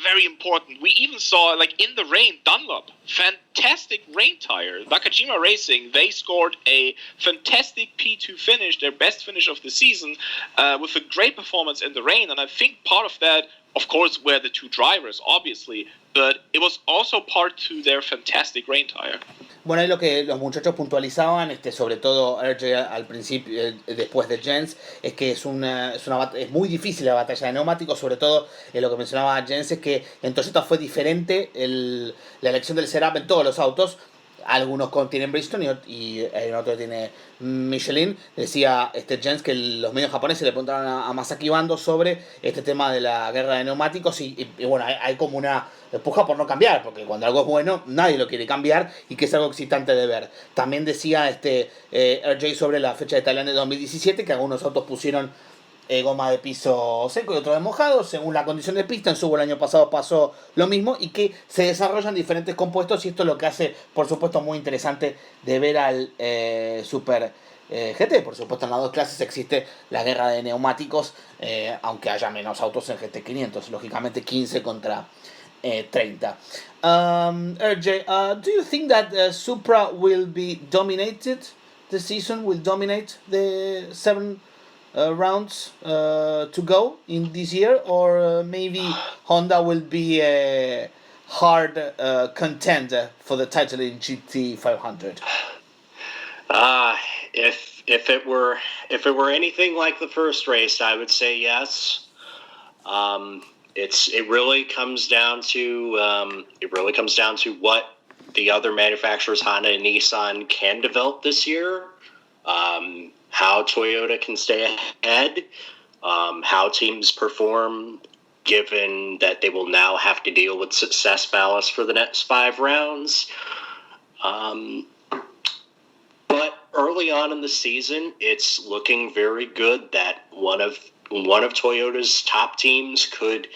very important. We even saw, like, in the rain, Dunlop, fantastic rain tire. Nakajima Racing, they scored a fantastic P2 finish, their best finish of the season, with a great performance in the rain. And I think part of that, of course, were the two drivers, obviously, but it was also part to their fantastic rain tire. Bueno, ahí lo que los muchachos puntualizaban, sobre todo RJ al principio, después de Jens, es que es muy difícil la batalla de neumáticos, sobre todo lo que mencionaba Jens es que en Toyota fue diferente la elección del setup en todos los autos. Algunos tienen Bridgestone y en otro tiene Michelin. Decía Jens que los medios japoneses le preguntaron a Masaki Bando sobre este tema de la guerra de neumáticos y bueno, hay como una puja por no cambiar, porque cuando algo es bueno nadie lo quiere cambiar y que es algo excitante de ver. También decía RJ sobre la fecha de Tailandia de 2017 que algunos autos pusieron goma de piso seco y otro de mojado, según la condición de pista. En Subo el año pasado pasó lo mismo y que se desarrollan diferentes compuestos y esto es lo que hace, por supuesto, muy interesante de ver al Super GT. Por supuesto, en las dos clases existe la guerra de neumáticos, aunque haya menos autos en GT500, lógicamente 15 contra 30. RJ, do you think that Supra will be dominated this season, will dominate the 7 rounds to go in this year, or maybe Honda will be a hard contender for the title in GT500? If it were anything like the first race, I would say yes. It really comes down to what the other manufacturers, Honda and Nissan, can develop this year. How Toyota can stay ahead, how teams perform, given that they will now have to deal with success ballast for the next 5 rounds. But early on in the season, it's looking very good that one of Toyota's top teams could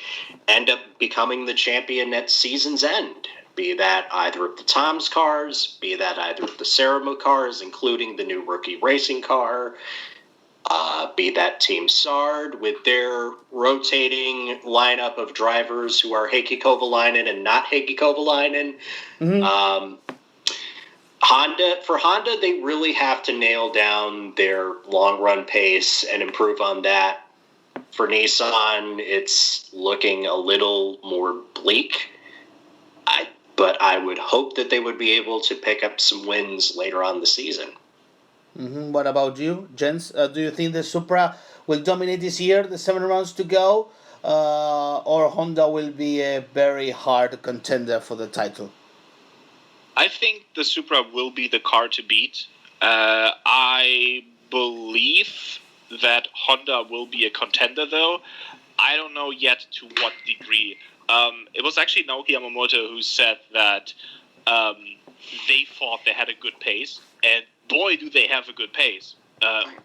end up becoming the champion at season's end. Be that either of the Tom's cars, be that either of the Ceramo cars, including the new rookie racing car, be that Team Sard with their rotating lineup of drivers who are Heikki Kovalainen and not Heikki Kovalainen. Mm-hmm. Honda, they really have to nail down their long-run pace and improve on that. For Nissan, it's looking a little more bleak. But I would hope that they would be able to pick up some wins later on the season. Mm-hmm. What about you, Jens? Do you think the Supra will dominate this year, the 7 rounds to go, or Honda will be a very hard contender for the title? I think the Supra will be the car to beat. I believe that Honda will be a contender, though. I don't know yet to what degree. It was actually Naoki Yamamoto who said that they thought they had a good pace, and boy, do they have a good pace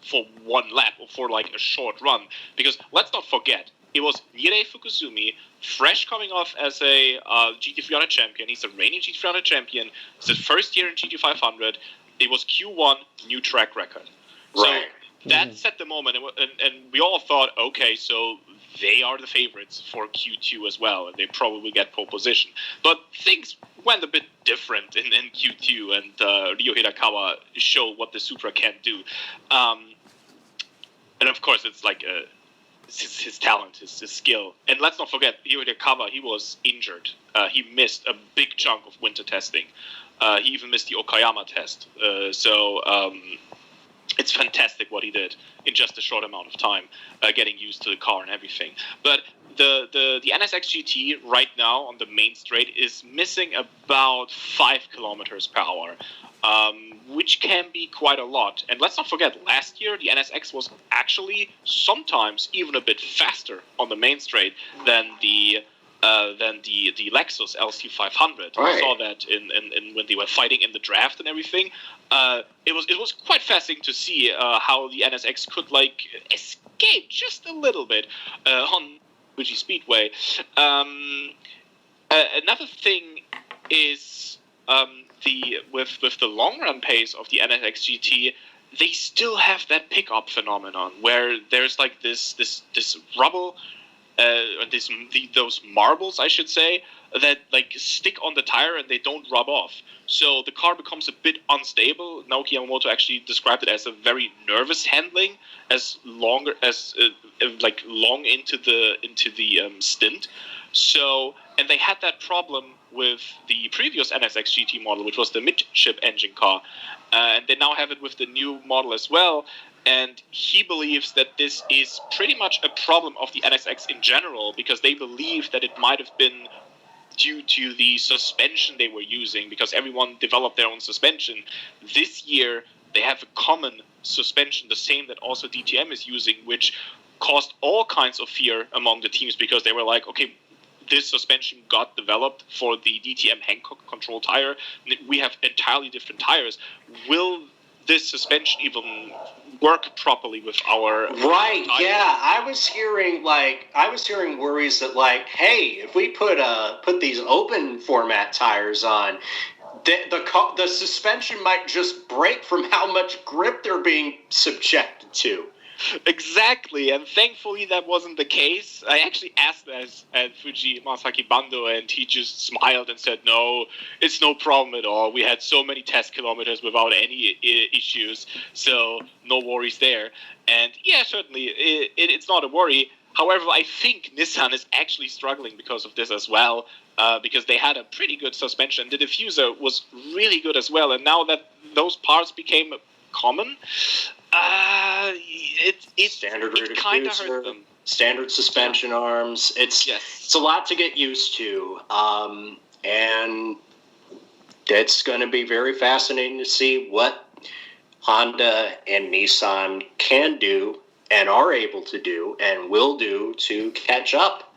for one lap or for like a short run. Because let's not forget, it was Nirei Fukusumi, fresh coming off as a GT300 champion. He's a reigning GT300 champion. It's his first year in GT500. It was Q1, new track record. Right. that set the moment, and we all thought, okay, so they are the favorites for Q2 as well, and they probably get pole position. But things went a bit different in Q2, and Ryo Hirakawa showed what the Supra can do. And of course, it's like his talent, his skill. And let's not forget, Ryo Hirakawa, he was injured. He missed a big chunk of winter testing. He even missed the Okayama test. It's fantastic what he did in just a short amount of time, getting used to the car and everything. But the NSX GT right now on the main straight is missing about 5 kilometers per hour, which can be quite a lot. And let's not forget, last year the NSX was actually sometimes even a bit faster on the main straight than the Lexus LC500. Right. I saw that in when they were fighting in the draft and everything. It was quite fascinating to see how the NSX could like escape just a little bit on Fuji Speedway. Another thing is with the long run pace of the NSX GT, they still have that pickup phenomenon where there's like this rubble. Those marbles, I should say, that like stick on the tire and they don't rub off. So the car becomes a bit unstable. Naoki Yamamoto actually described it as a very nervous handling, long into the stint. So, and they had that problem with the previous NSX GT model, which was the midship engine car, and they now have it with the new model as well. And he believes that this is pretty much a problem of the NSX in general, because they believe that it might have been due to the suspension they were using, because everyone developed their own suspension. This year, they have a common suspension, the same that also DTM is using, which caused all kinds of fear among the teams, because they were like, okay, this suspension got developed for the DTM Hankook control tire. We have entirely different tires. Will this suspension even work properly with our right tires? Yeah, I was hearing worries that like, hey, if we put these open format tires on, the suspension might just break from how much grip they're being subjected to. Exactly, and thankfully that wasn't the case. I actually asked that at Fuji Masaki Bando, and he just smiled and said, no, it's no problem at all. We had so many test kilometers without any issues, so no worries there. And yeah, certainly, it's not a worry. However, I think Nissan is actually struggling because of this as well, because they had a pretty good suspension. The diffuser was really good as well, and now that those parts became common, it kind of hurt them. Standard suspension arms. It's a lot to get used to, and it's going to be very fascinating to see what Honda and Nissan can do and are able to do and will do to catch up.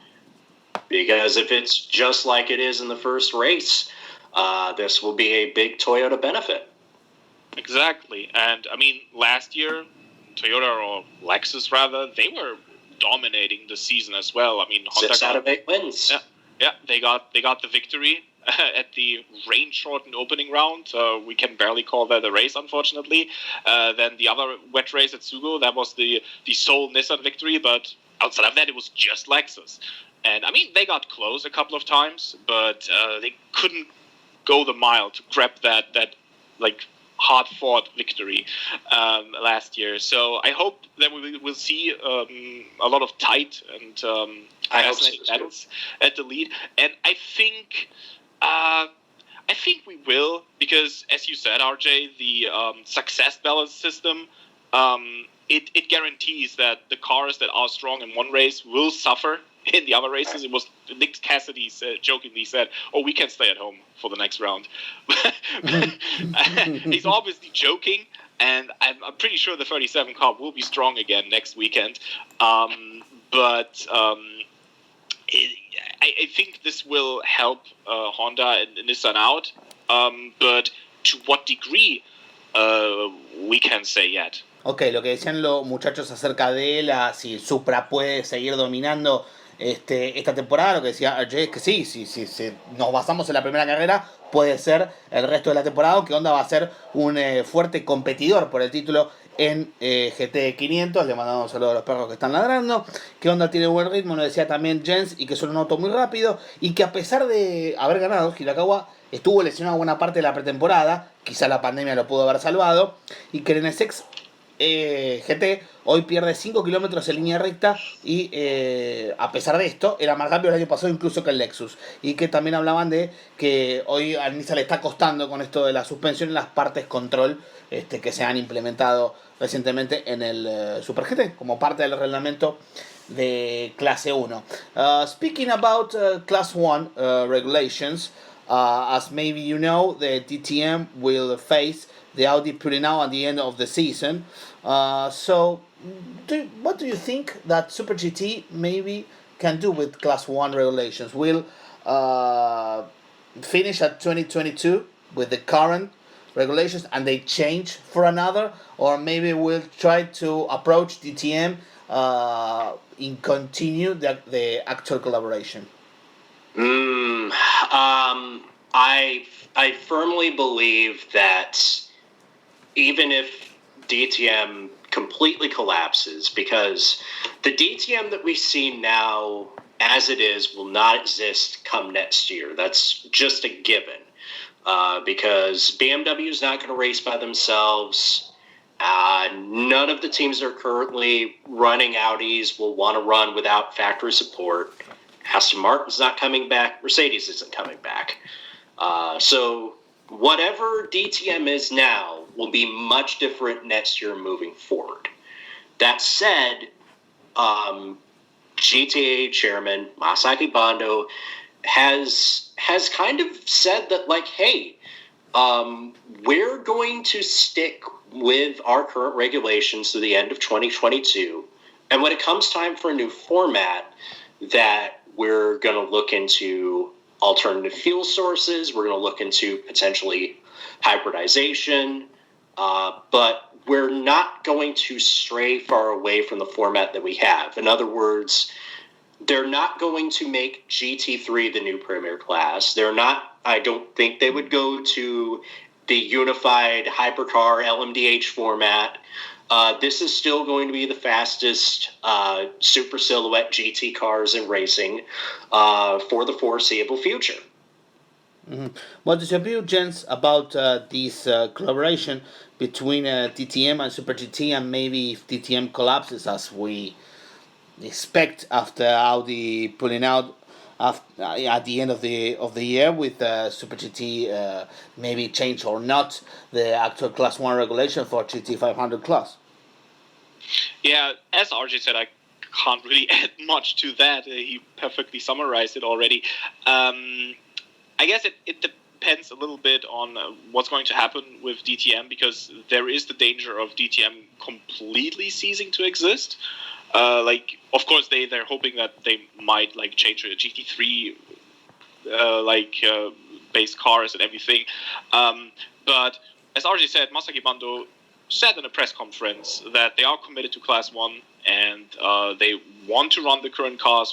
Because if it's just like it is in the first race, this will be a big Toyota benefit. Exactly. And I mean, last year, Toyota, or Lexus rather, they were dominating the season as well. I mean, Honda 6 out of 8 wins. Yeah, they got the victory at the rain-shortened opening round. We can barely call that a race, unfortunately. Then the other wet race at Sugo, that was the sole Nissan victory, but outside of that, it was just Lexus. And I mean, they got close a couple of times, but they couldn't go the mile to grab that like hard-fought victory last year. So I hope that we will see a lot of tight and fascinating battles at the lead. And I think we will, because as you said, RJ, the success balance system, it guarantees that the cars that are strong in one race will suffer in the other races. It was Nick Cassidy jokingly said, "Oh, we can stay at home for the next round." He's obviously joking, and I'm pretty sure the 37 car will be strong again next weekend. I think this will help Honda and Nissan out, but to what degree we can say yet. Ok, lo que decían los muchachos acerca de si el Supra puede seguir dominando esta temporada. Lo que decía RJ es que sí, si nos basamos en la primera carrera, puede ser el resto de la temporada, que Honda va a ser un fuerte competidor por el título en GT 500. Le mandamos un saludo a los perros que están ladrando. Que Honda tiene buen ritmo, nos decía también Jens, y que son un auto muy rápido, y que a pesar de haber ganado, Hirakawa estuvo lesionado buena parte de la pretemporada, quizá la pandemia lo pudo haber salvado, y que el NSX GT hoy pierde 5 kilómetros en línea recta, y a pesar de esto era más rápido el año pasado incluso que el Lexus, y que también hablaban de que hoy a Nissan le está costando con esto de la suspensión en las partes control que se han implementado recientemente en el Super GT como parte del reglamento de clase 1. Speaking about class 1 regulations, as maybe you know, the DTM will face the Audi putting out at the end of the season. So, what do you think that Super GT maybe can do with Class 1 regulations? Will finish at 2022 with the current regulations and they change for another? Or maybe we'll try to approach DTM and continue the actual collaboration? I firmly believe that even if DTM completely collapses, because the DTM that we see now as it is will not exist come next year. That's just a given, because BMW is not going to race by themselves. None of the teams that are currently running Audis will want to run without factory support. Aston Martin's not coming back. Mercedes isn't coming back. So whatever DTM is now will be much different next year moving forward. That said, GTA chairman Masaki Bando has kind of said that, like, hey, we're going to stick with our current regulations to the end of 2022. And when it comes time for a new format, that we're going to look into alternative fuel sources. We're going to look into potentially hybridization. But we're not going to stray far away from the format that we have. In other words, they're not going to make GT3 the new premier class. I don't think they would go to the unified hypercar LMDH format. This is still going to be the fastest super silhouette GT cars in racing for the foreseeable future. Mm-hmm. What is your view, Jens, about this collaboration between DTM and Super GT, and maybe if DTM collapses as we expect after Audi pulling out at the end of the year, with Super GT maybe change or not the actual Class 1 regulation for GT 500 class? Yeah, as RJ said, I can't really add much to that. He perfectly summarized it already. I guess it depends a little bit on what's going to happen with DTM, because there is the danger of DTM completely ceasing to exist. Of course, they're hoping that they might change to a GT3 base cars and everything. But as RJ said, Masaki Bando said in a press conference that they are committed to Class 1, and they want to run the current cars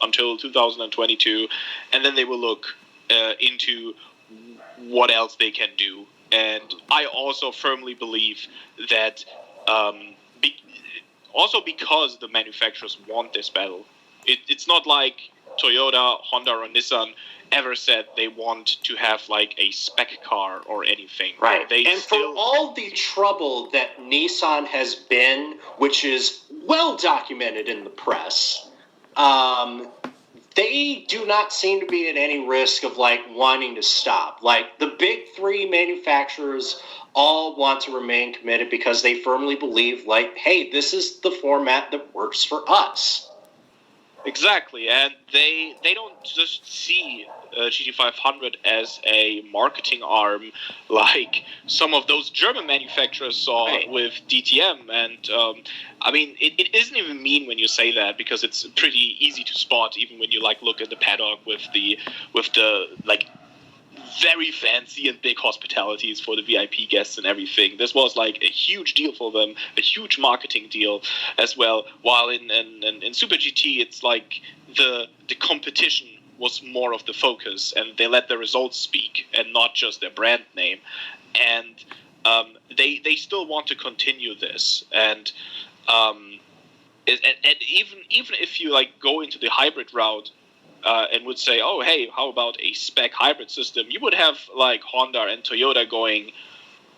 until 2022, and then they will look into what else they can do. And I also firmly believe that also because the manufacturers want this battle, it's not like Toyota, Honda, or Nissan ever said they want to have a spec car or anything. Right. For all the trouble that Nissan has been, which is well documented in the press, they do not seem to be at any risk of wanting to stop. The big three manufacturers all want to remain committed because they firmly believe hey, this is the format that works for us. Exactly, and they don't just see GT500 as a marketing arm like some of those German manufacturers saw with DTM. And it isn't even mean when you say that, because it's pretty easy to spot even when you look at the paddock with the very fancy and big hospitalities for the VIP guests and everything. This was a huge deal for them, a huge marketing deal as well. While in Super GT, it's the competition was more of the focus, and they let the results speak and not just their brand name. And they still want to continue this. And even if you like go into the hybrid route and would say, oh, hey, how about a spec hybrid system? You would have like Honda and Toyota going,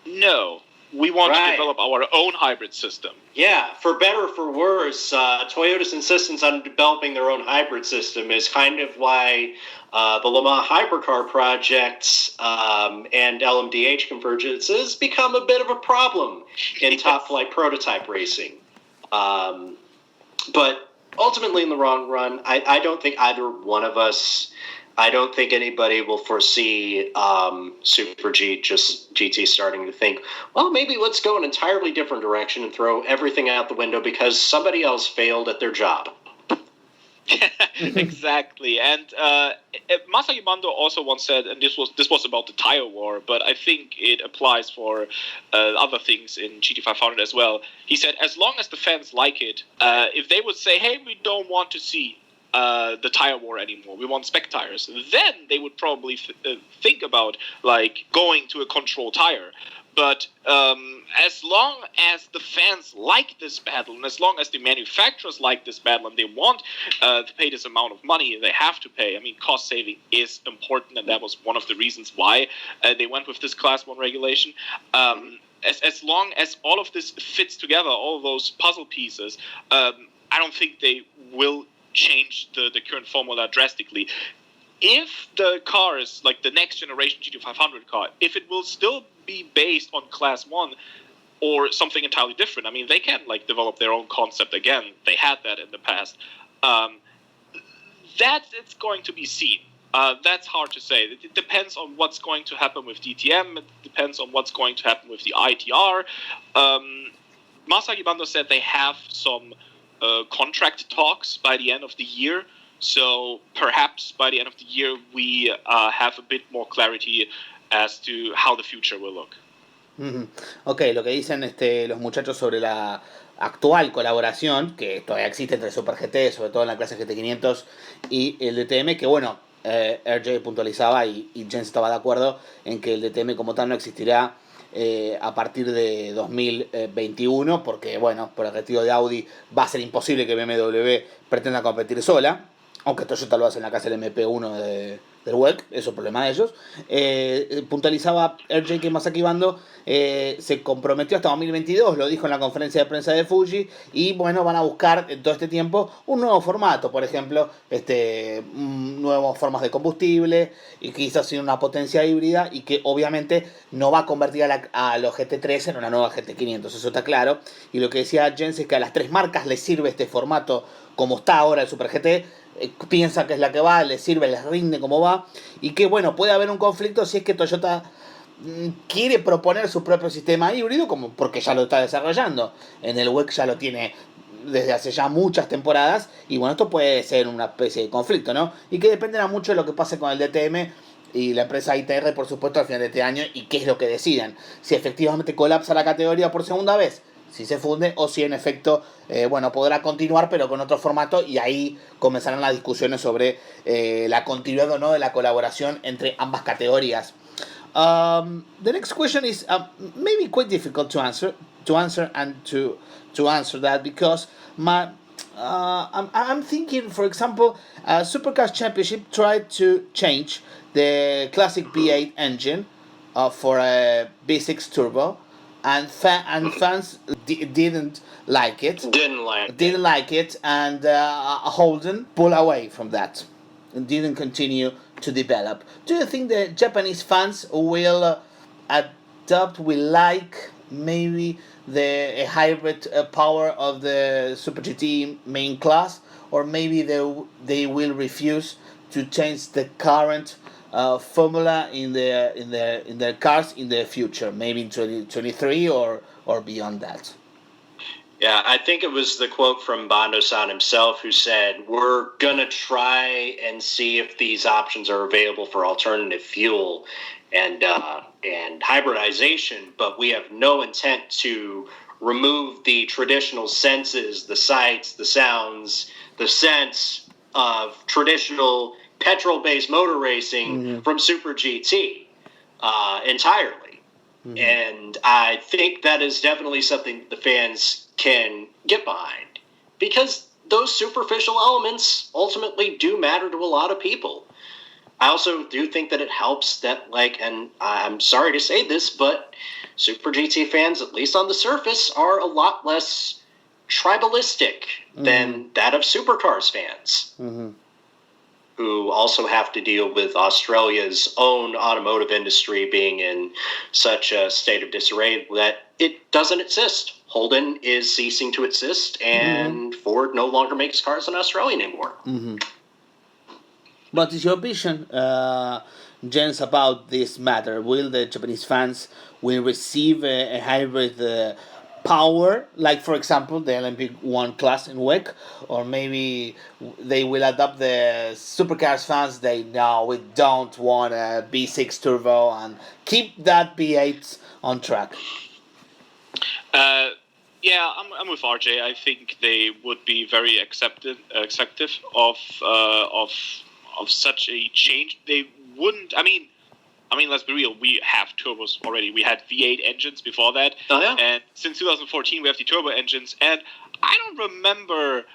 no, we want to develop our own hybrid system. Yeah, for better or for worse, Toyota's insistence on developing their own hybrid system is kind of why the Le Mans Hypercar project and LMDH convergence has become a bit of a problem in top-flight prototype racing. But ultimately, in the long run, I don't think either one of us, I don't think anybody will foresee Super GT starting to think, well, maybe let's go an entirely different direction and throw everything out the window because somebody else failed at their job. Exactly. And Masaki Bando also once said, and this was about the tire war, but I think it applies for other things in GT500 as well. He said, as long as the fans like it, if they would say, hey, we don't want to see the tire war anymore, we want spec tires, then they would probably think about like going to a control tire. But as long as the fans like this battle, and as long as the manufacturers like this battle, and they want to pay this amount of money, they have to pay. I mean, cost saving is important, and that was one of the reasons why they went with this Class 1 regulation. As long as all of this fits together, all of those puzzle pieces, I don't think they will change the current formula drastically. If the cars, like the next generation GT500 car, if it will still be based on Class 1 or something entirely different, I mean, they can like develop their own concept again. They had that in the past. It's going to be seen. That's hard to say. It depends on what's going to happen with DTM. It depends on what's going to happen with the ITR. Masaki Bando said they have some contract talks by the end of the year. So perhaps by the end of the year we have a bit more clarity as to how the future will look. Ok, lo que dicen los muchachos sobre la actual colaboración, que todavía existe entre Super GT, sobre todo en la clase GT500 y el DTM, que bueno, RJ puntualizaba y Jens estaba de acuerdo en que el DTM como tal no existirá a partir de 2021, porque bueno, por el retiro de Audi va a ser imposible que BMW pretenda competir sola, aunque Toyota lo hace en la casa del MP1 del WEC, eso es problema de ellos. Puntualizaba RJ que Masaki Bando se comprometió hasta 2022, lo dijo en la conferencia de prensa de Fuji, y bueno, van a buscar en todo este tiempo un nuevo formato, por ejemplo, nuevas formas de combustible, y quizás una potencia híbrida, y que obviamente no va a convertir a los GT3 en una nueva GT500, eso está claro. Y lo que decía Jens es que a las tres marcas les sirve este formato como está ahora el Super GT, piensa que es la que va, les sirve, les rinde como va, y que bueno, puede haber un conflicto si es que Toyota quiere proponer su propio sistema híbrido, como porque ya lo está desarrollando. En el WEC ya lo tiene desde hace ya muchas temporadas, y bueno, esto puede ser una especie de conflicto, ¿no? Y que dependerá mucho de lo que pase con el DTM y la empresa ITR, por supuesto, al final de este año, y qué es lo que decidan. Si efectivamente colapsa la categoría por segunda vez, si se funde, o si en efecto, bueno, podrá continuar pero con otro formato, y ahí comenzarán las discusiones sobre la continuidad o no de la colaboración entre ambas categorías. The next question is maybe quite difficult to answer and to answer that, because I'm thinking, for example, Supercars Championship tried to change the classic V8 engine for a V6 turbo, and fans didn't like it. Didn't like it, and Holden pulled away from that and didn't continue to develop. Do you think the Japanese fans will adopt, will like maybe the hybrid power of the Super GT main class, or maybe they will refuse to change the current formula in their cars in the future, maybe in 2023 or beyond that? Yeah, I think it was the quote from Bando-san himself who said, we're going to try and see if these options are available for alternative fuel and hybridization, but we have no intent to remove the traditional senses, the sights, the sounds, the scents, of traditional petrol-based motor racing from Super GT entirely. And I think that is definitely something the fans can get behind, because those superficial elements ultimately do matter to a lot of people. I also do think that it helps that, like, and I'm sorry to say this, but Super GT fans, at least on the surface, are a lot less tribalistic than that of Supercars fans, who also have to deal with Australia's own automotive industry being in such a state of disarray that it doesn't exist. Holden is ceasing to exist, and Ford no longer makes cars in Australia anymore. What is your vision, Jens, about this matter? Will the Japanese fans will receive a hybrid power, like, for example, the Olympic 1 class in WEC, or maybe they will adopt the Supercars fans? They know we don't want a V6 turbo and keep that V8 on track. Yeah, I'm with RJ. I think they would be very acceptive of such a change. They wouldn't. I mean, let's be real. We have turbos already. We had V8 engines before that, and since 2014 we have the turbo engines. And I don't remember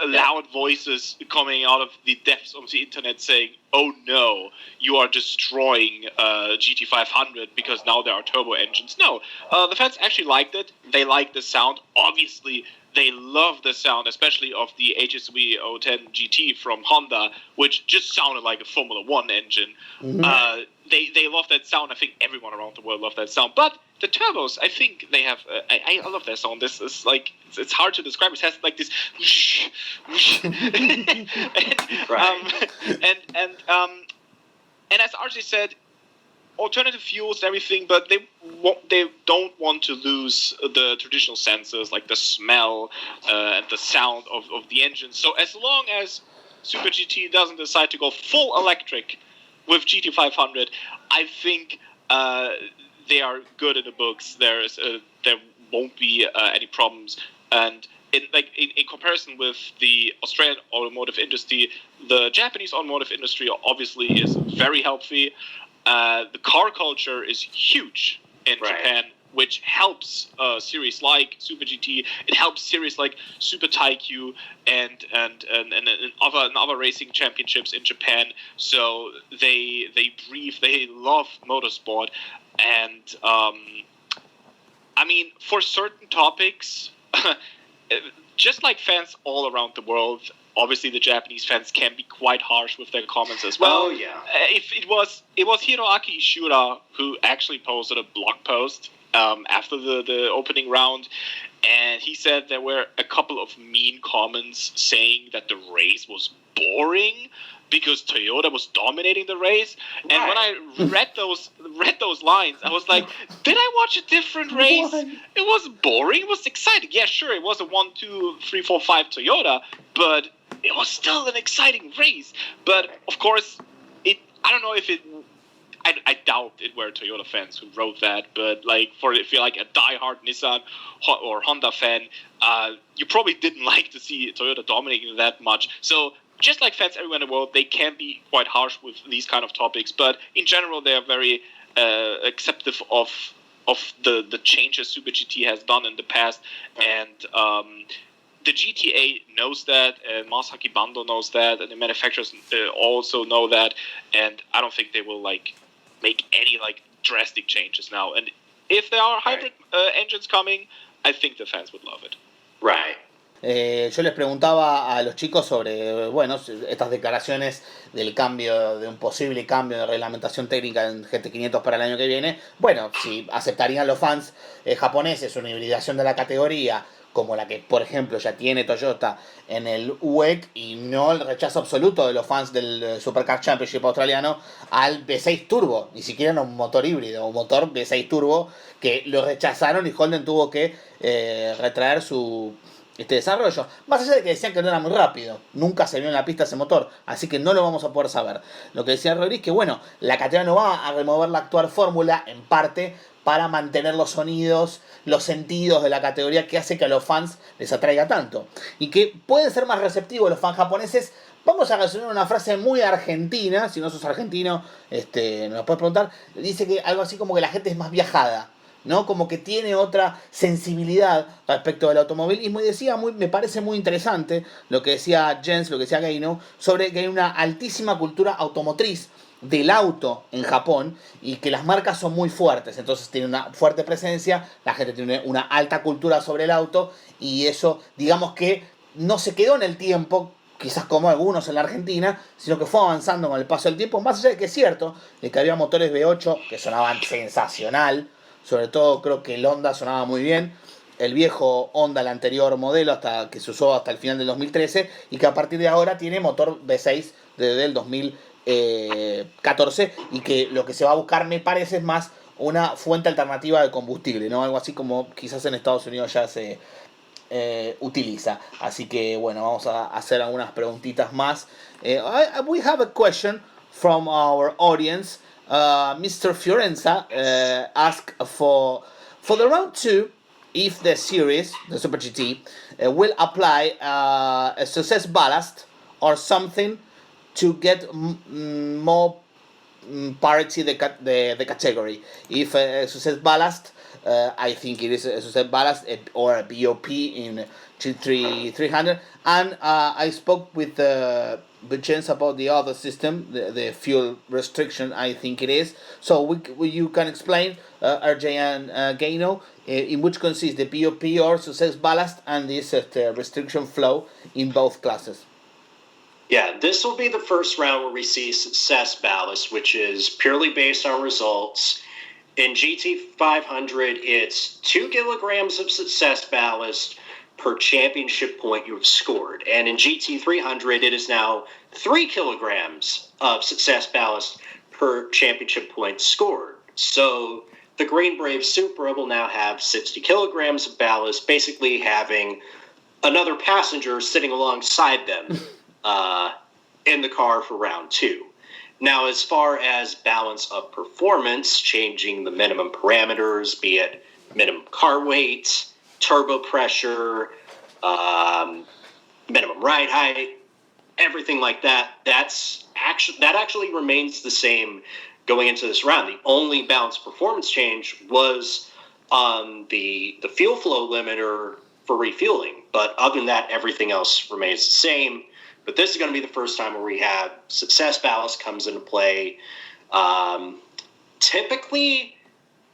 loud voices coming out of the depths of the internet saying, "Oh no, you are destroying GT500 because now there are turbo engines." No, the fans actually liked it. They liked the sound. Obviously, they love the sound, especially of the HSV 010 GT from Honda, which just sounded like a Formula One engine. They love that sound. I think everyone around the world loved that sound. But the turbos, I think they have. I love their sound. This is like, it's hard to describe. It has like this, whoosh, whoosh. And as RJ said, alternative fuels and everything, but they don't want to lose the traditional senses like the smell and the sound of the engine. So as long as Super GT doesn't decide to go full electric with GT500, I think they are good in the books. There won't be any problems. And in comparison with the Australian automotive industry, the Japanese automotive industry obviously is very healthy. The car culture is huge in Japan, which helps series like Super GT. It helps series like Super Taikyu and other racing championships in Japan. So they love motorsport, and for certain topics, just like fans all around the world, obviously the Japanese fans can be quite harsh with their comments as well. Oh yeah. If it was Hiroaki Ishura who actually posted a blog post after the opening round, and he said there were a couple of mean comments saying that the race was boring because Toyota was dominating the race. And when I read those lines, I was like, did I watch a different race? It was boring. It was exciting. Yeah, sure, it was a 1, 2, 3, 4, 5 Toyota, but it was still an exciting race. But of course, I don't know if it. I doubt it were Toyota fans who wrote that, but if you're like a diehard Nissan or Honda fan, you probably didn't like to see Toyota dominating that much. So just like fans everywhere in the world, they can be quite harsh with these kind of topics, but in general, they are very acceptive of the changes Super GT has done in the past, and the GTA knows that, and Masaki Bando knows that, and the manufacturers also know that, and I don't think they will make any drastic changes now. And if there are hybrid engines coming, I think the fans would love it. Right. Yo les preguntaba a los chicos sobre, estas declaraciones del cambio, de un posible cambio de reglamentación técnica en GT500 para el año que viene. Bueno, si aceptarían los fans japoneses una hibridación de la categoría, como la que, por ejemplo, ya tiene Toyota en el WEC, y no el rechazo absoluto de los fans del Supercar Championship australiano al V6 Turbo, ni siquiera en un motor híbrido, un motor V6 Turbo, que lo rechazaron y Holden tuvo que retraer su desarrollo. Más allá de que decían que no era muy rápido, nunca se vio en la pista ese motor, así que no lo vamos a poder saber. Lo que decía Rodríguez es que, la categoría no va a remover la actual fórmula, en parte para mantener los sonidos, los sentidos de la categoría que hace que a los fans les atraiga tanto. Y que pueden ser más receptivos los fans japoneses. Vamos a resumir una frase muy argentina, si no sos argentino, nos lo puedes preguntar. Dice que algo así como que la gente es más viajada, ¿no? Como que tiene otra sensibilidad respecto del automovilismo. Y decía, me parece muy interesante lo que decía Jens, lo que decía Geinou, sobre que hay una altísima cultura automotriz del auto en Japón y que las marcas son muy fuertes, entonces tiene una fuerte presencia, la gente tiene una alta cultura sobre el auto y eso, digamos que no se quedó en el tiempo, quizás como algunos en la Argentina, sino que fue avanzando con el paso del tiempo, más allá de que es cierto, de que había motores V8 que sonaban sensacional, sobre todo creo que el Honda sonaba muy bien, el viejo Honda, el anterior modelo, hasta que se usó hasta el final del 2013, y que a partir de ahora tiene motor V6 desde el 2014, y que lo que se va a buscar, me parece, es más una fuente alternativa de combustible, ¿no? Algo así como quizás en Estados Unidos ya se utiliza. Así que bueno, vamos a hacer algunas preguntitas más. We have a question from our audience. Mr. Fiorenza asked for the round 2, if the series, the Super GT, will apply a success ballast or something to get more parity the category. If a success ballast, I think it is a success ballast or a BOP in GT300. And I spoke with Jens about the other system, the fuel restriction, I think it is. So you can explain, RJ and Geinou, in which consists the BOP or success ballast and this restriction flow in both classes. Yeah, this will be the first round where we see success ballast, which is purely based on results. In GT500, it's 2 kilograms of success ballast per championship point you've scored. And in GT300, it is now 3 kilograms of success ballast per championship point scored. So the Green Brave Supra will now have 60 kilograms of ballast, basically having another passenger sitting alongside them in the car for round 2. Now, as far as balance of performance, changing the minimum parameters, be it minimum car weight, turbo pressure, minimum ride height, everything like that, that actually remains the same going into this round. The only balance performance change was on the fuel flow limiter for refueling. But other than that, everything else remains the same. But this is going to be the first time where we have success ballast comes into play. Typically,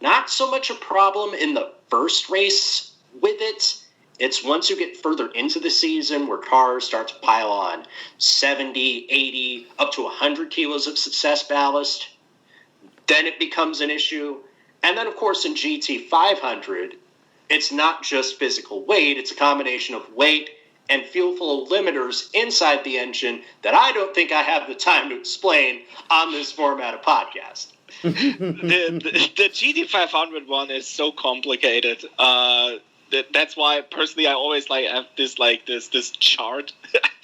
not so much a problem in the first race with it. It's once you get further into the season where cars start to pile on 70, 80, up to 100 kilos of success ballast, then it becomes an issue. And then, of course, in GT500, it's not just physical weight. It's a combination of weight and fuel flow limiters inside the engine that I don't think I have the time to explain on this format of podcast. the GT500 one is so complicated. That's why personally I always have this chart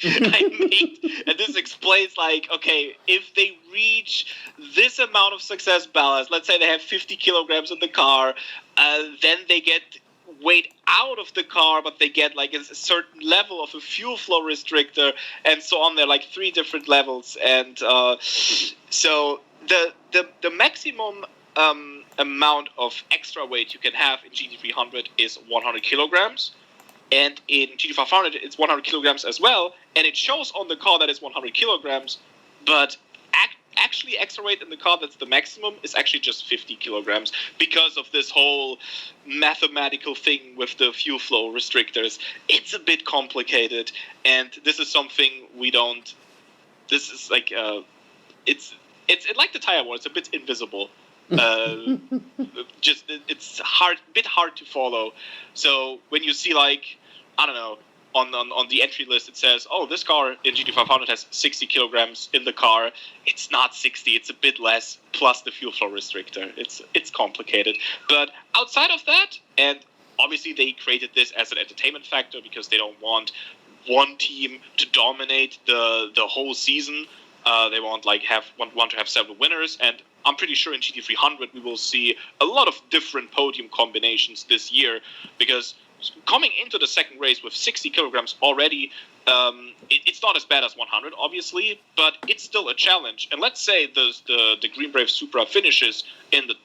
I made, and this explains okay, if they reach this amount of success ballast, let's say they have 50 kilograms in the car, then they get weight out of the car, but they get a certain level of a fuel flow restrictor, and so on. There are 3 different levels, and so the maximum amount of extra weight you can have in GT300 is 100 kilograms, and in GT500 it's 100 kilograms as well, and it shows on the car that it's 100 kilograms, but actually extra weight in the car that's the maximum is actually just 50 kilograms because of this whole mathematical thing with the fuel flow restrictors. It's a bit complicated, and this is something we don't. This is it's like the tire war. It's a bit invisible. Just it's bit hard to follow. So when you see I don't know, on the entry list it says, oh, this car in GT500 has 60 kilograms in the car. It's not 60, it's a bit less, plus the fuel flow restrictor. It's complicated. But outside of that, and obviously they created this as an entertainment factor because they don't want one team to dominate the whole season. They want to have several winners, and I'm pretty sure in GT300 we will see a lot of different podium combinations this year, because coming into the second race with 60 kilograms already, it's not as bad as 100, obviously, but it's still a challenge. And let's say the Green Brave Supra finishes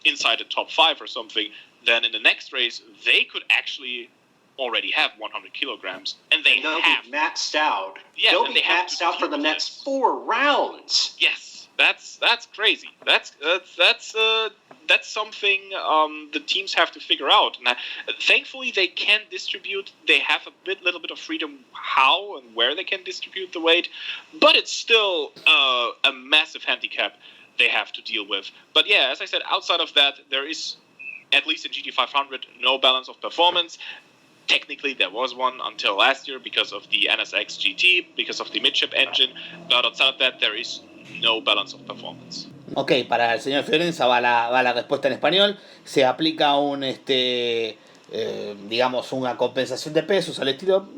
inside the top 5 or something, then in the next race they could actually already have 100 kilograms, and they'll be maxed out. Yeah, they'll be maxed out for the next 4 rounds. Yes, that's crazy. That's something the teams have to figure out. Now, thankfully, they can distribute. They have a little bit of freedom how and where they can distribute the weight, but it's still a massive handicap they have to deal with. But yeah, as I said, outside of that, there is, at least in GT500, no balance of performance. Technically, there was one until last year because of the NSX GT, because of the midship engine, but outside of that, there is no balance of performance. Ok, para el señor Fiorenza va la respuesta en español. Se aplica digamos, una compensación de pesos al estilo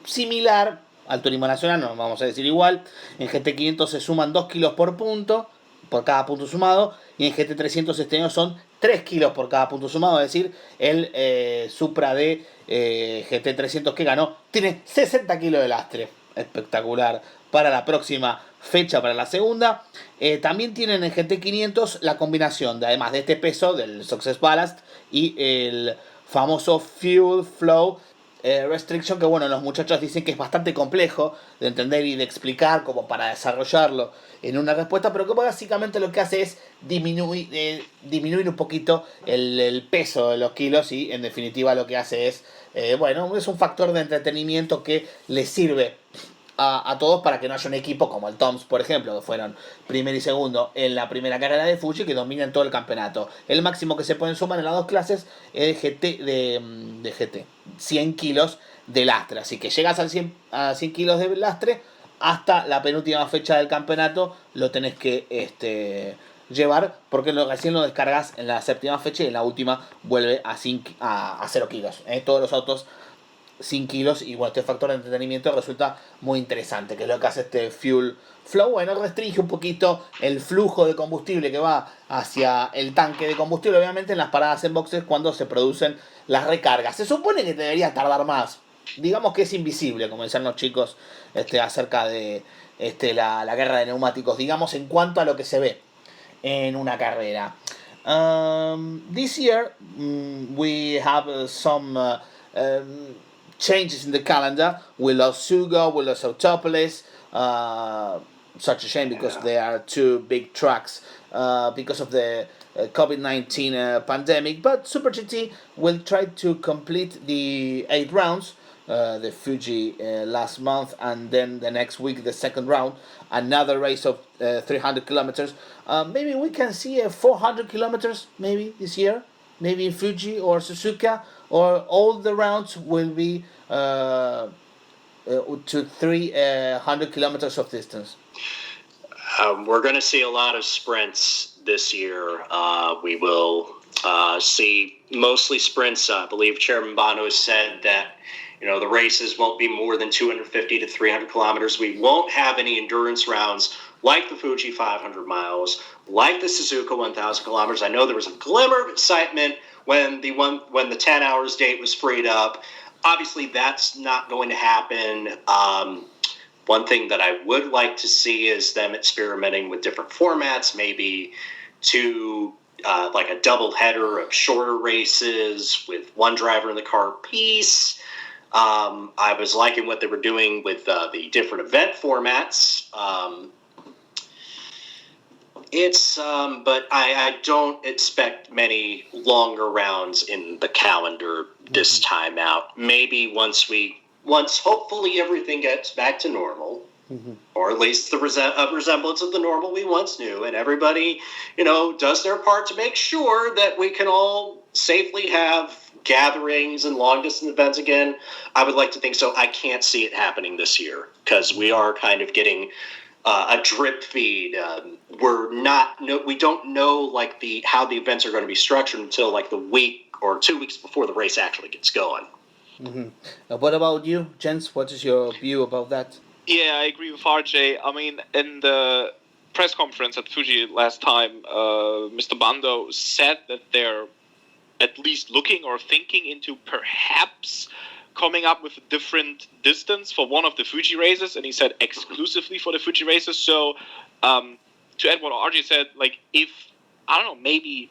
similar al turismo nacional, no vamos a decir igual. En GT500 se suman 2 kilos por punto, por cada punto sumado, y en GT300 este año son 3 kilos por cada punto sumado, es decir, el Supra de GT300 que ganó tiene 60 kilos de lastre. Espectacular para la próxima fecha, para la segunda. También tienen en GT500 la combinación de, además de este peso, del Success Ballast y el famoso Fuel Flow Restriction, que bueno, los muchachos dicen que es bastante complejo de entender y de explicar como para desarrollarlo en una respuesta, pero que básicamente lo que hace es disminuir un poquito el peso de los kilos, y en definitiva lo que hace es, es un factor de entretenimiento que les sirve a todos para que no haya un equipo como el Toms, por ejemplo, que fueron primero y segundo en la primera carrera de Fuji, que dominan todo el campeonato. El máximo que se pueden sumar en las dos clases es de GT, 100 kilos de lastre. Así que llegas a 100 kilos de lastre, hasta la penúltima fecha del campeonato lo tenés que llevar, porque recién lo descargas en la séptima fecha y en la última vuelve a 0 kilos. Todos los autos 100 kilos, y bueno, este factor de entretenimiento resulta muy interesante, que es lo que hace este Fuel Flow. Bueno, restringe un poquito el flujo de combustible que va hacia el tanque de combustible, obviamente en las paradas en boxes cuando se producen las recargas. Se supone que debería tardar más, digamos que es invisible, como decían los chicos acerca de la guerra de neumáticos, digamos, en cuanto a lo que se ve en una carrera. This year we have some changes in the calendar. We lost Sugo, we lost Autopolis. Such a shame, because they are two big tracks because of the COVID-19 pandemic. But Super GT will try to complete the 8 rounds. The Fuji last month, and then the next week the second round, another race of 300 kilometers. Maybe we can see 400 kilometers maybe this year, maybe in Fuji or Suzuka, or all the rounds will be to 300 kilometers of distance. We're going to see a lot of sprints this year. We will see mostly sprints. I believe Chairman Bono has said that the races won't be more than 250 to 300 kilometers. We won't have any endurance rounds like the Fuji 500 miles, like the Suzuka 1,000 kilometers. I know there was a glimmer of excitement when the 10 hours date was freed up. Obviously, that's not going to happen. One thing that I would like to see is them experimenting with different formats, maybe like a double header of shorter races with one driver in the car piece. I was liking what they were doing with the different event formats. But I don't expect many longer rounds in the calendar this time out. Maybe once hopefully everything gets back to normal, or at least the resemblance of the normal we once knew, and everybody, does their part to make sure that we can all safely have gatherings and long distance events again. I would like to think so. I can't see it happening this year, because we are kind of getting a drip feed. We don't know how the events are going to be structured until the week or 2 weeks before the race actually gets going. What about you, Jens? What is your view about that? Yeah, I agree with RJ. I mean, in the press conference at Fuji last time, Mr. Bando said that they're at least looking or thinking into perhaps coming up with a different distance for one of the Fuji races, and he said exclusively for the Fuji races. So to add what RJ said, like if, I don't know, maybe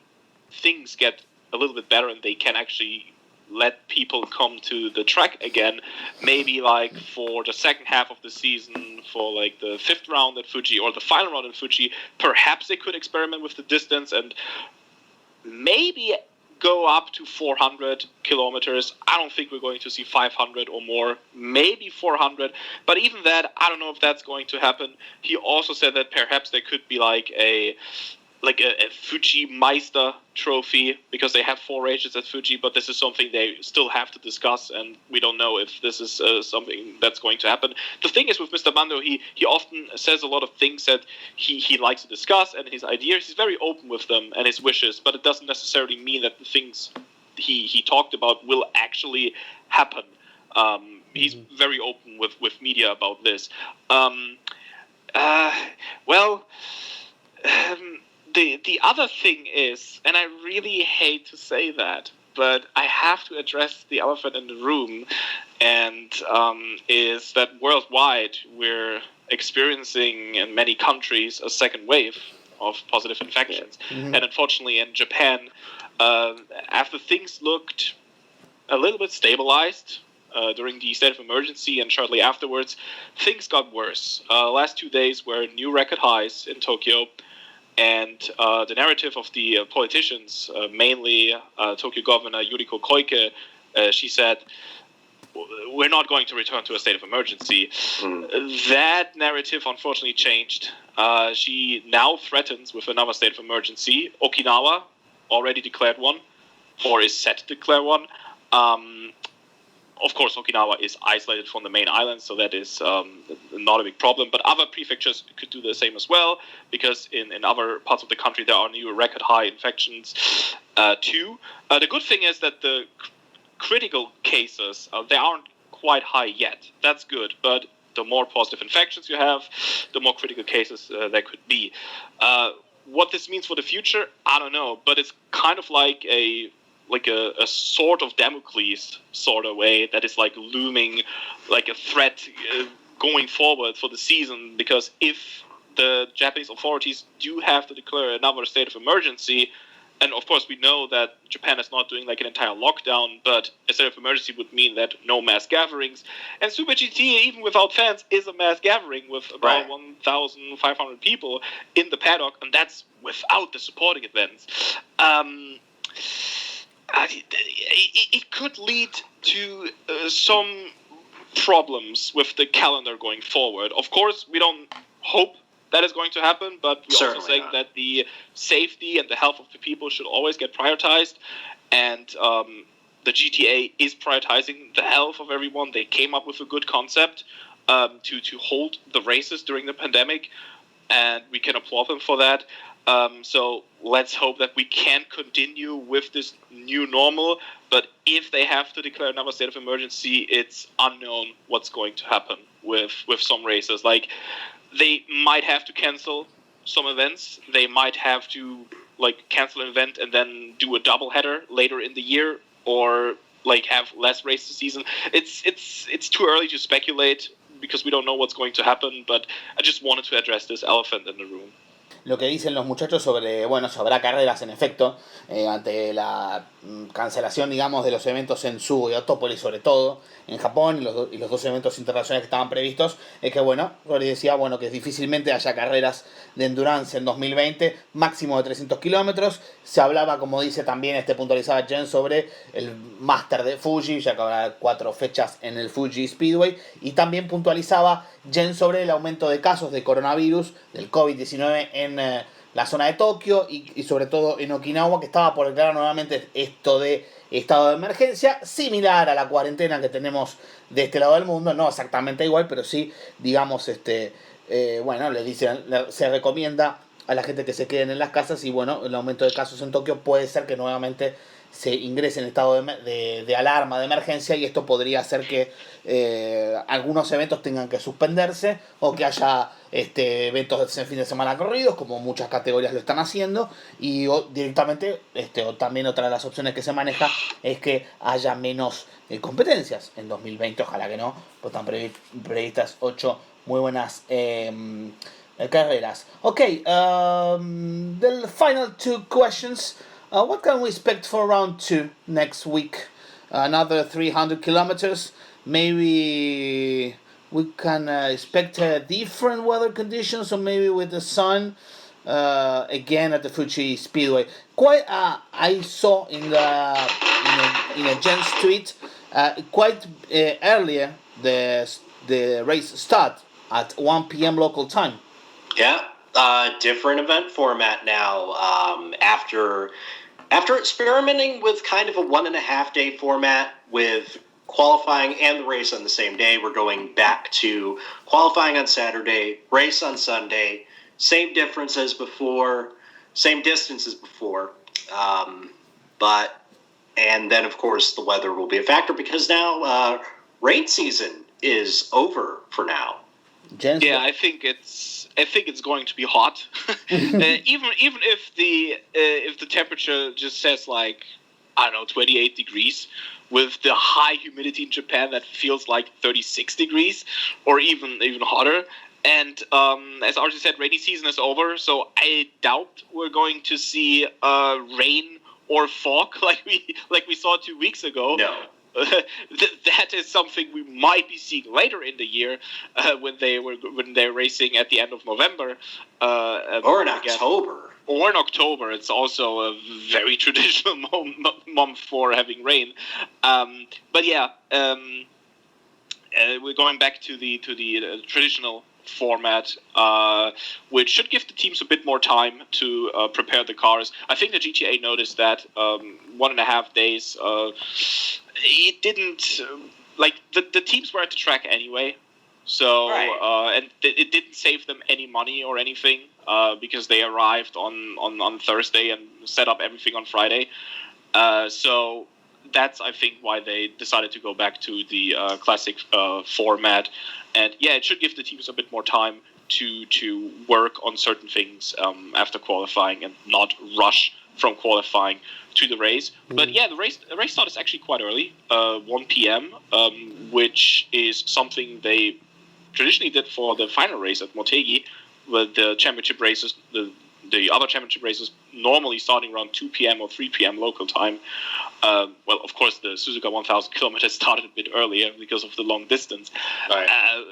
things get a little bit better and they can actually let people come to the track again, maybe like for the second half of the season, for like the 5th round at Fuji or the final round at Fuji, perhaps they could experiment with the distance and maybe go up to 400 kilometers. I don't think we're going to see 500 or more, maybe 400, but even that, I don't know if that's going to happen. He also said that perhaps there could be like a Fuji Meister trophy, because they have 4 races at Fuji, but this is something they still have to discuss, and we don't know if this is something that's going to happen. The thing is with Mr. Bando, he often says a lot of things that he likes to discuss, and his ideas, he's very open with them and his wishes, but it doesn't necessarily mean that the things he talked about will actually happen. He's very open with media about this. The other thing is, and I really hate to say that, but I have to address the elephant in the room, and is that worldwide we're experiencing in many countries a second wave of positive infections. And unfortunately in Japan, after things looked a little bit stabilized during the state of emergency and shortly afterwards, things got worse. Last 2 days were new record highs in Tokyo. And the narrative of the politicians, mainly Tokyo Governor Yuriko Koike, she said, we're not going to return to a state of emergency. That narrative unfortunately changed. She now threatens with another state of emergency. Okinawa already declared one, or is set to declare one. Of course, Okinawa is isolated from the main island, so that is not a big problem. But other prefectures could do the same as well, because in other parts of the country there are new record high infections too. The good thing is that the critical cases, they aren't quite high yet. That's good, but the more positive infections you have, the more critical cases there could be. What this means for the future, I don't know, but it's kind of like a sword of Damocles sort of way that is like looming like a threat going forward for the season, because if the Japanese authorities do have to declare another state of emergency, and of course we know that Japan is not doing like an entire lockdown, but a state of emergency would mean that no mass gatherings, and Super GT, even without fans, is a mass gathering with about 1,500 people in the paddock, and that's without the supporting events. It could lead to some problems with the calendar going forward. Of course, we don't hope that is going to happen, but we're also saying that the safety and the health of the people should always get prioritized, and the GTA is prioritizing the health of everyone. They came up with a good concept to hold the races during the pandemic, and we can applaud them for that. So let's hope that we can continue with this new normal, but if they have to declare another state of emergency, it's unknown what's going to happen with some races. Like, they might have to cancel some events, they might have to like cancel an event and then do a double header later in the year, or like have less races this season. It's too early to speculate because we don't know what's going to happen, but I just wanted to address this elephant in the room. Lo que dicen los muchachos sobre, bueno, si habrá carreras en efecto, ante la cancelación, digamos, de los eventos en Sugo y Autópolis, sobre todo, en Japón, y los dos eventos internacionales que estaban previstos, es que, bueno, Rory decía, bueno, que difícilmente haya carreras de endurance en 2020, máximo de 300 kilómetros. Se hablaba, como dice también, puntualizaba Jen, sobre el Master de Fuji, ya que habrá 4 fechas en el Fuji Speedway, y también puntualizaba Jen sobre el aumento de casos de coronavirus, del COVID-19 en la zona de Tokio y sobre todo en Okinawa, que estaba por declarar nuevamente esto de estado de emergencia, similar a la cuarentena que tenemos de este lado del mundo, no exactamente igual, pero sí, digamos, bueno, le dicen, se recomienda a la gente que se queden en las casas, y bueno, el aumento de casos en Tokio puede ser que nuevamente se ingrese en estado de alarma, de emergencia, y esto podría hacer que algunos eventos tengan que suspenderse o que haya eventos de fin de semana corridos, como muchas categorías lo están haciendo, y directamente, o también otra de las opciones que se maneja es que haya menos competencias en 2020, ojalá que no, pues están previstas 8 muy buenas carreras. Okay, the final 2 questions. What can we expect for round 2 next week? Another 300 kilometers. Maybe we can expect different weather conditions, or maybe with the sun again at the Fuji Speedway. Quite, I saw in a Jen's tweet quite earlier the race start at 1 p.m. local time. Yeah, different event format now. After experimenting with kind of a 1.5 day format with qualifying and the race on the same day, we're going back to qualifying on Saturday, race on Sunday, same difference as before, same distance as before. And then of course the weather will be a factor because now rain season is over for now. Yeah, I think it's going to be hot. Even if the temperature just says like, I don't know, 28 degrees, with the high humidity in Japan that feels like 36 degrees or even hotter. And as RJ said, rainy season is over, so I doubt we're going to see rain or fog like we saw 2 weeks ago. No. That is something we might be seeing later in the year when they're racing at the end of November, or in October. Or in October. It's also a very traditional month for having rain. But yeah, we're going back to the traditional format, which should give the teams a bit more time to prepare the cars. I think the GTA noticed that 1.5 days. It didn't the teams were at the track anyway, so right. And it didn't save them any money or anything because they arrived on Thursday and set up everything on Friday. So that's, I think, why they decided to go back to the classic format. And yeah, it should give the teams a bit more time to work on certain things after qualifying and not rush from qualifying to the race. But yeah, the race start is actually quite early, 1 p.m., which is something they traditionally did for the final race at Motegi, with the championship races, the other championship races normally starting around 2 p.m. or 3 p.m. local time. Well, of course, the Suzuka 1000 kilometers started a bit earlier because of the long distance. Right.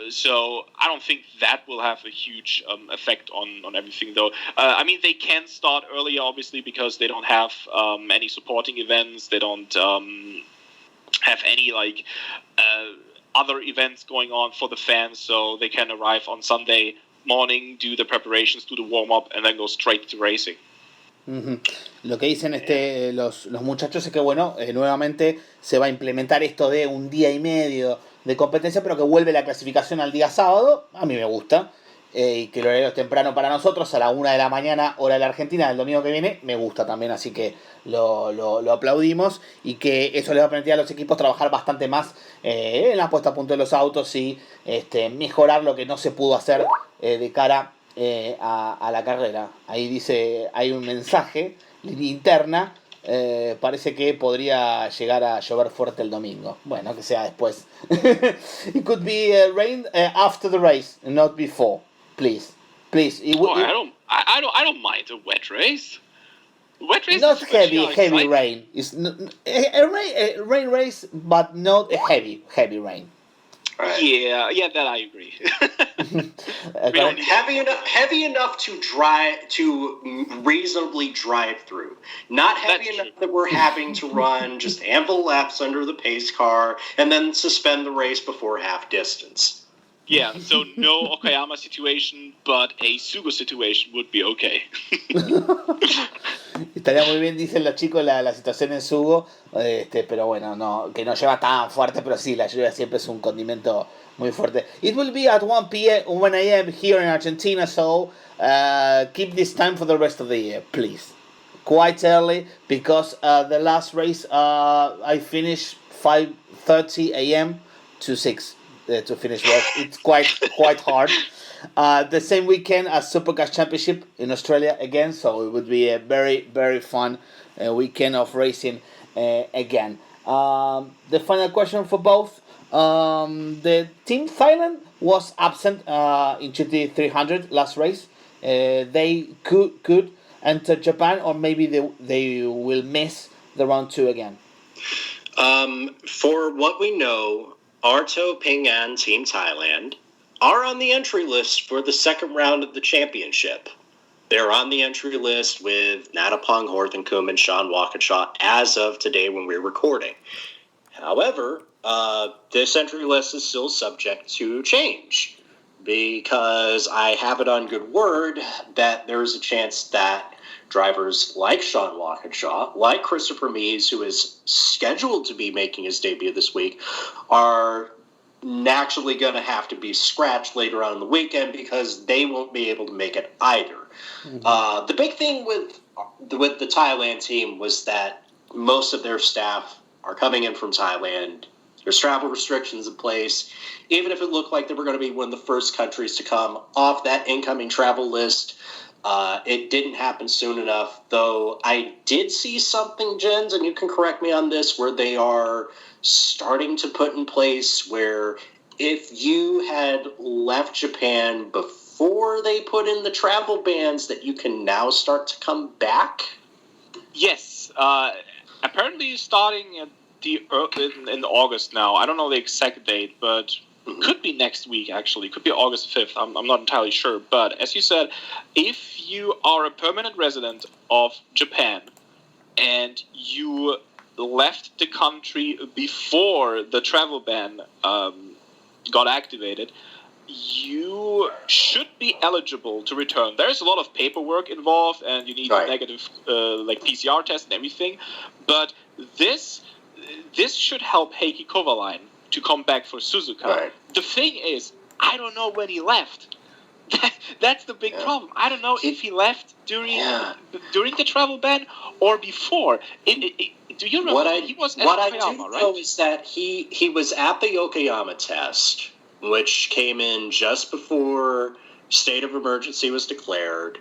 So I don't think that will have a huge effect on everything, though. I mean, they can start earlier, obviously, because they don't have any supporting events. They don't have any, other events going on for the fans, so they can arrive on Sunday morning, do the preparations, do the warm-up, and then go straight to racing. Uh-huh. Lo que dicen los muchachos es que bueno, nuevamente se va a implementar esto de un día y medio de competencia, pero que vuelve la clasificación al día sábado. A mí me gusta, y que el horario es temprano para nosotros, a la 1 de la mañana, hora de la Argentina, el domingo que viene, me gusta también, así que lo aplaudimos, y que eso le va a permitir a los equipos trabajar bastante más en la puesta a punto de los autos y mejorar lo que no se pudo hacer de cara a la carrera. Ahí dice, hay un mensaje, línea interna, parece que podría llegar a llover fuerte el domingo. Bueno, que sea después. It could be rain after the race, not before. Please. I don't mind a wet race. Wet race not is heavy rain. It's a rain race, but not a heavy rain. Right. Yeah, that I agree. Heavy enough to reasonably drive through. Not heavy enough that we're having to run just ample laps under the pace car and then suspend the race before half distance. Yeah, so no Okayama situation, but a Sugo situation would be okay. Estaría muy bien, dicen los chicos, la situación en Sugo, pero bueno, no, que no lleva tan fuerte, pero sí, la lluvia siempre es un condimento muy fuerte. It will be at 1 a.m. here in Argentina, so keep this time for the rest of the year, please. quite early because the last race I finished 5:30 a.m. to 6 to finish work. It's quite hard. The same weekend as Supercars Championship in Australia again, so it would be a very, very fun weekend of racing again. The final question for both. The Team Thailand was absent in GT300 last race. They could enter Japan, or maybe they will miss the round 2 again. For what we know, Arto, Ping An, Team Thailand are on the entry list for the second round of the championship. They're on the entry list with Natapong Horthenkum and Sean Waukesha as of today when we're recording. However, this entry list is still subject to change because I have it on good word that there's a chance that drivers like Sean Waukesha, like Christopher Mies, who is scheduled to be making his debut this week, are naturally going to have to be scratched later on in the weekend because they won't be able to make it either. Mm-hmm. The big thing with the Thailand team was that most of their staff are coming in from Thailand. There's travel restrictions in place. Even if it looked like they were going to be one of the first countries to come off that incoming travel list, it didn't happen soon enough, though I did see something, Jens, and you can correct me on this, where they are starting to put in place where if you had left Japan before they put in the travel bans, that you can now start to come back? Yes. Apparently starting in August now. I don't know the exact date, but could be next week, actually. Could be August 5th. I'm not entirely sure. But as you said, if you are a permanent resident of Japan and you left the country before the travel ban got activated, you should be eligible to return. There's a lot of paperwork involved, and you need a negative PCR test and everything. But this should help Heikki Kovalainen to come back for Suzuka. Right. The thing is, I don't know when he left. That's the big problem. I don't know if he left during the travel ban or before. Do you remember? He was at Yokoyama, right? Know is that he was at the Yokoyama test, which came in just before state of emergency was declared.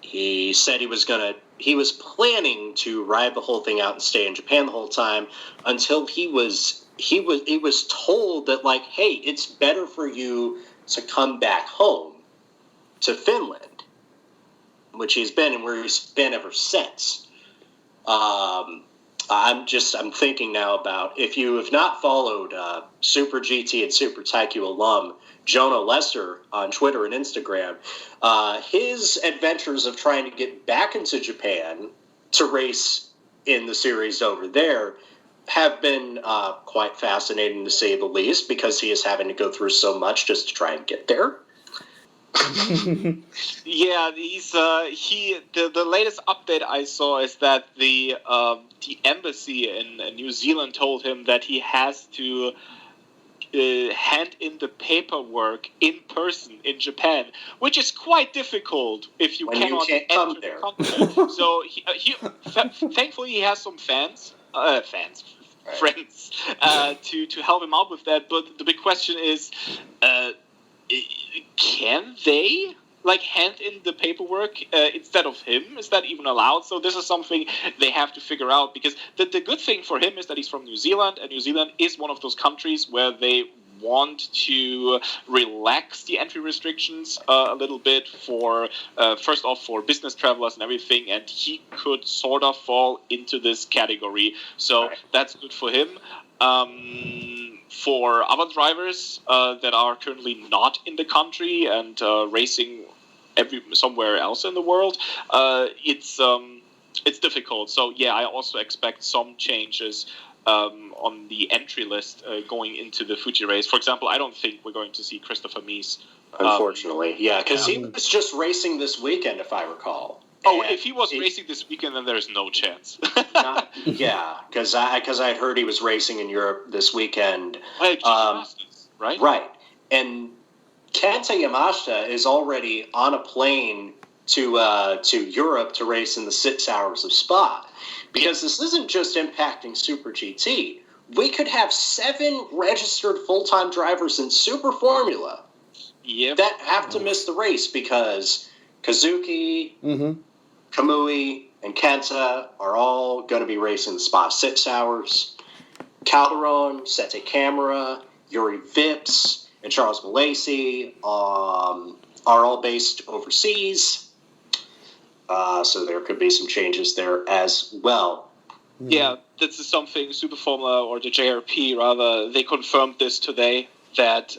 He said he was planning to ride the whole thing out and stay in Japan the whole time until he was told that, like, hey, it's better for you to come back home to Finland, which he's been and where he's been ever since. I'm thinking now about, if you have not followed Super GT and Super Taikyu alum Jonah Lester on Twitter and Instagram, his adventures of trying to get back into Japan to race in the series over there have been quite fascinating, to say the least, because he is having to go through so much just to try and get there. Yeah, the latest update I saw is that the embassy in New Zealand told him that he has to hand in the paperwork in person in Japan, which is quite difficult if you cannot enter the country. So thankfully he has some friends to help him out with that. But the big question is, can they hand in the paperwork instead of him? Is that even allowed? So this is something they have to figure out, because the good thing for him is that he's from New Zealand, and New Zealand is one of those countries where they want to relax the entry restrictions a little bit for first off for business travelers and everything, and he could sort of fall into this category, so that's good for him. For other drivers that are currently not in the country and racing somewhere else in the world, it's difficult. So yeah, I also expect some changes on the entry list going into the Fuji race. For example, I don't think we're going to see Christopher Mies. Unfortunately, because he was just racing this weekend, if I recall. Oh, if he was racing this weekend, then there's no chance. Because I had heard he was racing in Europe this weekend. Right? Right. And Kenta Yamashita is already on a plane to Europe to race in the 6 hours of Spa, because this isn't just impacting Super GT. We could have 7 registered full-time drivers in Super Formula that have to miss the race because Kazuki, Kamui, and Kenta are all going to be racing the Spa 6 hours. Calderon, Sete Camara, Yuri Vips, and Charles Malasey are all based overseas. So there could be some changes there as well. Yeah, this is something Super Formula, or the JRP rather, they confirmed this today, that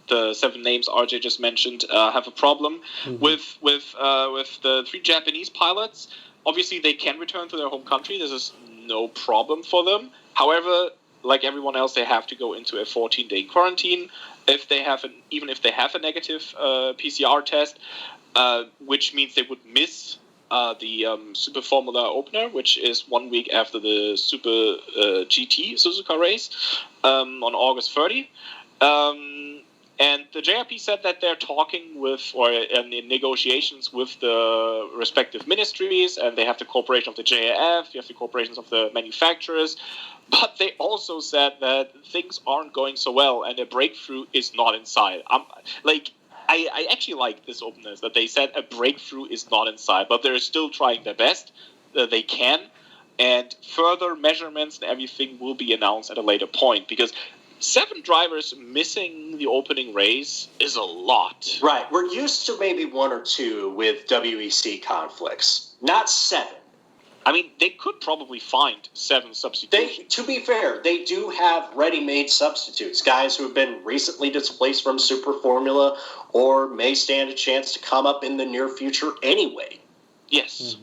the 7 names RJ just mentioned have a problem with the 3 Japanese pilots. Obviously, they can return to their home country. This is no problem for them. However, like everyone else, they have to go into a 14-day quarantine if they have even if they have a negative PCR test, which means they would miss the Super Formula opener, which is 1 week after the Super GT Suzuka race on August 30. And the JRP said that they're talking with, or in negotiations with the respective ministries, and they have the cooperation of the JAF, you have the cooperations of the manufacturers, but they also said that things aren't going so well, and a breakthrough is not in sight. I actually like this openness, that they said a breakthrough is not in sight, but they're still trying their best. They can, and further measurements and everything will be announced at a later point, because 7 drivers missing the opening race is a lot. Right. We're used to maybe 1 or 2 with WEC conflicts, not 7. I mean, they could probably find 7 substitutes. To be fair, they do have ready-made substitutes, guys who have been recently displaced from Super Formula or may stand a chance to come up in the near future anyway. Yes.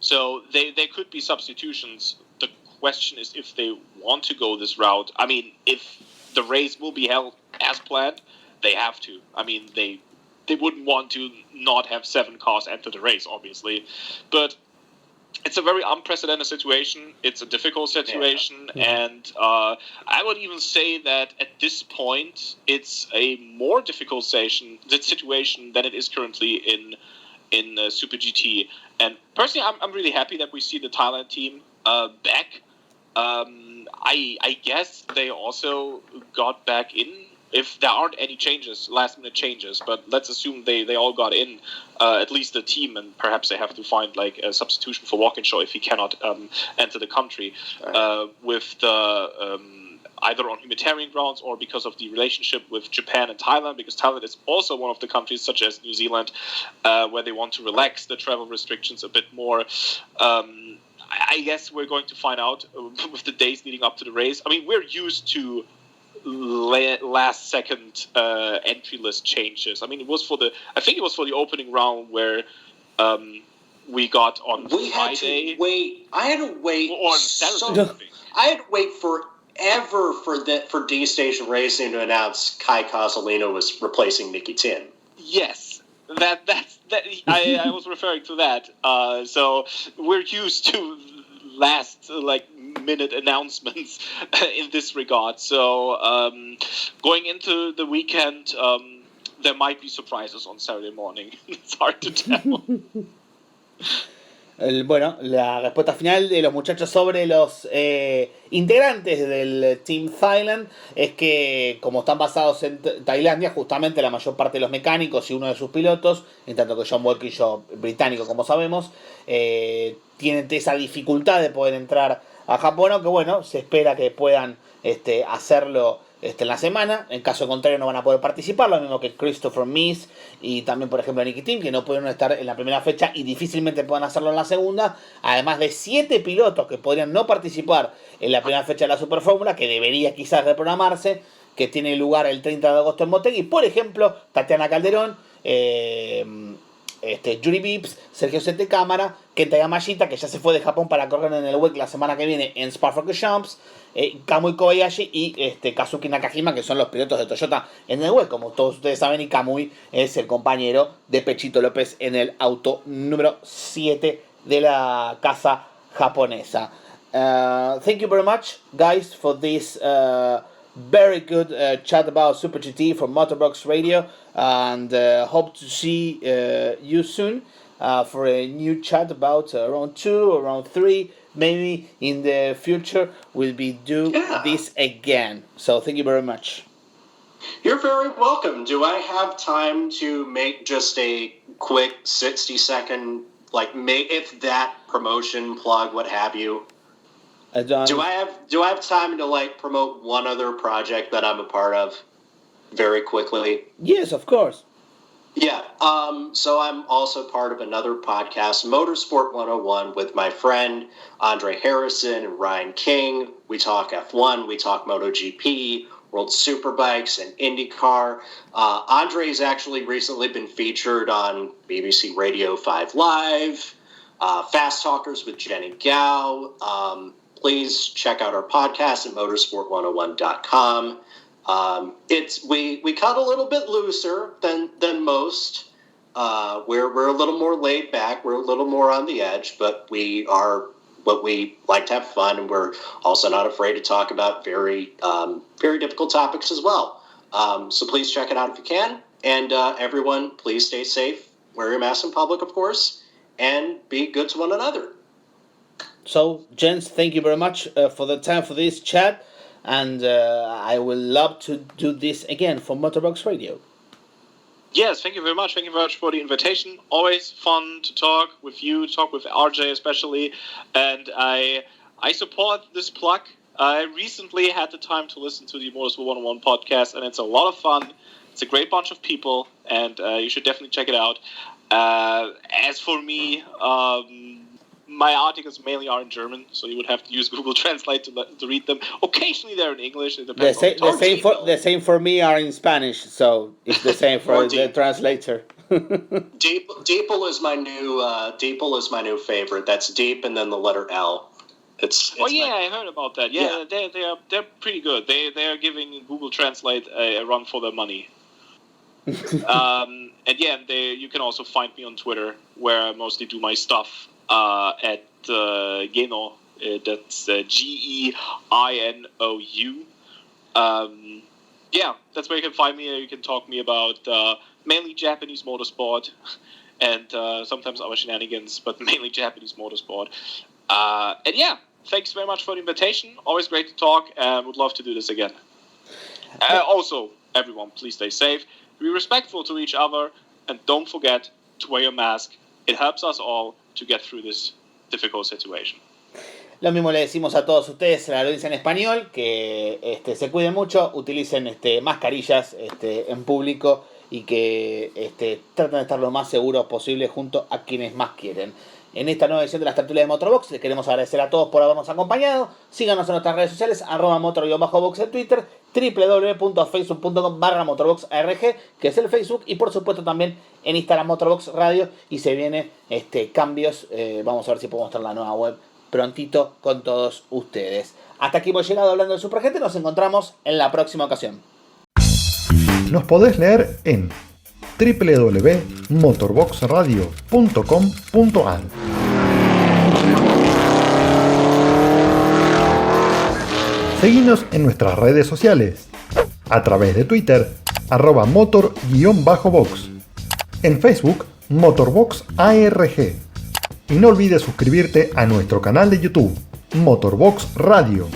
So they could be substitutions. The question is if they want to go this route. I mean, if the race will be held as planned, they have to. I mean, they wouldn't want to not have 7 cars enter the race, obviously. But it's a very unprecedented situation. It's a difficult situation, and I would even say that at this point, it's a more difficult situation than it is currently in Super GT. And personally, I'm really happy that we see the Thailand team back. I guess they also got back in, if there aren't any changes, last-minute changes, but let's assume they all got in, at least the team, and perhaps they have to find like a substitution for Walkinshaw if he cannot enter the country, with the either on humanitarian grounds or because of the relationship with Japan and Thailand, because Thailand is also one of the countries, such as New Zealand, where they want to relax the travel restrictions a bit more. I guess we're going to find out with the days leading up to the race. I mean, we're used to last second entry list changes. I mean, I think it was for the opening round where we got on Friday. I had to wait. Or on Saturday. I had to wait forever for D Station Racing to announce Kai Cazalino was replacing Nicky Tim. Yes. That's I was referring to that. So we're used to last minute announcements in this regard. So going into the weekend, there might be surprises on Saturday morning. It's hard to tell. Bueno, la respuesta final de los muchachos sobre los integrantes del Team Thailand es que, como están basados en Tailandia, justamente la mayor parte de los mecánicos y uno de sus pilotos, en tanto que John Walkinshaw, británico como sabemos, tienen esa dificultad de poder entrar a Japón, aunque bueno, se espera que puedan hacerlo en la semana. En caso contrario no van a poder participar, lo mismo que Christopher Mees y también por ejemplo Nicky Tim, que no pudieron estar en la primera fecha y difícilmente puedan hacerlo en la segunda, además de 7 pilotos que podrían no participar en la primera fecha de la Super Fórmula, que debería quizás reprogramarse, que tiene lugar el 30 de agosto en Motegi. Por ejemplo, Tatiana Calderón, Yuri Vips, Sergio Sete Cámara, Kenta Yamashita, que ya se fue de Japón para correr en el WEC la semana que viene en Spa-Francorchamps, Kamui Kobayashi y Kazuki Nakajima, que son los pilotos de Toyota en el WEC. Como todos ustedes saben, y Kamui es el compañero de Pechito López en el auto número 7 de la casa japonesa. Thank you very much, guys, for this very good chat about Super GT from MotorBox Radio, and hope to see you soon for a new chat about round 2 or round 3. Maybe in the future we'll be this again. So thank you very much. You're very welcome. Do I have time to make just a quick 60-second, if that promotion plug, what have you? Do I have time to promote one other project that I'm a part of very quickly? Yes, of course. Yeah. So I'm also part of another podcast, Motorsport 101, with my friend Andre Harrison and Ryan King. We talk F1, we talk MotoGP, World Superbikes, and IndyCar. Andre's actually recently been featured on BBC Radio 5 Live, Fast Talkers with Jenny Gao. Please check out our podcast at motorsport101.com. We cut a little bit looser than most. We're a little more laid back. We're a little more on the edge, but we like to have fun, and we're also not afraid to talk about very difficult topics as well. So please check it out if you can. And everyone, please stay safe. Wear your mask in public, of course, and be good to one another. So, gents, thank you very much for the time for this chat, and I will love to do this again for MotorBox Radio. Yes, thank you very much. Thank you very much for the invitation. Always fun to talk with you, talk with RJ especially, and I support this plug. I recently had the time to listen to the Motorsport 101 podcast, and it's a lot of fun. It's a great bunch of people, and you should definitely check it out. As for me, my articles mainly are in German, so you would have to use Google Translate to read them. Occasionally they're in English. It depends the same for me are in Spanish, so it's the same for the translator. Deeple is my new favorite. That's deep and then the letter L. I heard about that. Yeah. They're pretty good. They are giving Google Translate a run for their money. You can also find me on Twitter, where I mostly do my stuff. At Geinou, that's Geinou. That's where you can find me. You can talk to me about mainly Japanese motorsport and sometimes our shenanigans, but mainly Japanese motorsport. Thanks very much for the invitation. Always great to talk, and would love to do this again. Also, everyone, please stay safe, be respectful to each other, and don't forget to wear your mask. It helps us all to get through this difficult situation. Lo mismo le decimos a todos ustedes, a la audiencia en español, que se cuiden mucho, utilicen mascarillas en público y que traten de estar lo más seguros posible junto a quienes más quieren. En esta nueva edición de las Tertulias de MotorBox les queremos agradecer a todos por habernos acompañado. Síganos en nuestras redes sociales, @motor_box en Twitter, www.facebook.com/motorboxarg, que es el Facebook, y por supuesto también en Instagram MotorBox Radio, y se viene cambios. Vamos a ver si podemos estar en la nueva web prontito con todos ustedes. Hasta aquí hemos llegado hablando de Supergente. Nos encontramos en la próxima ocasión. Nos podés leer en www.motorboxradio.com.ar. Seguinos en nuestras redes sociales, a través de Twitter, @motor_box, en Facebook, MotorBoxARG. Y no olvides suscribirte a nuestro canal de YouTube, MotorBox Radio.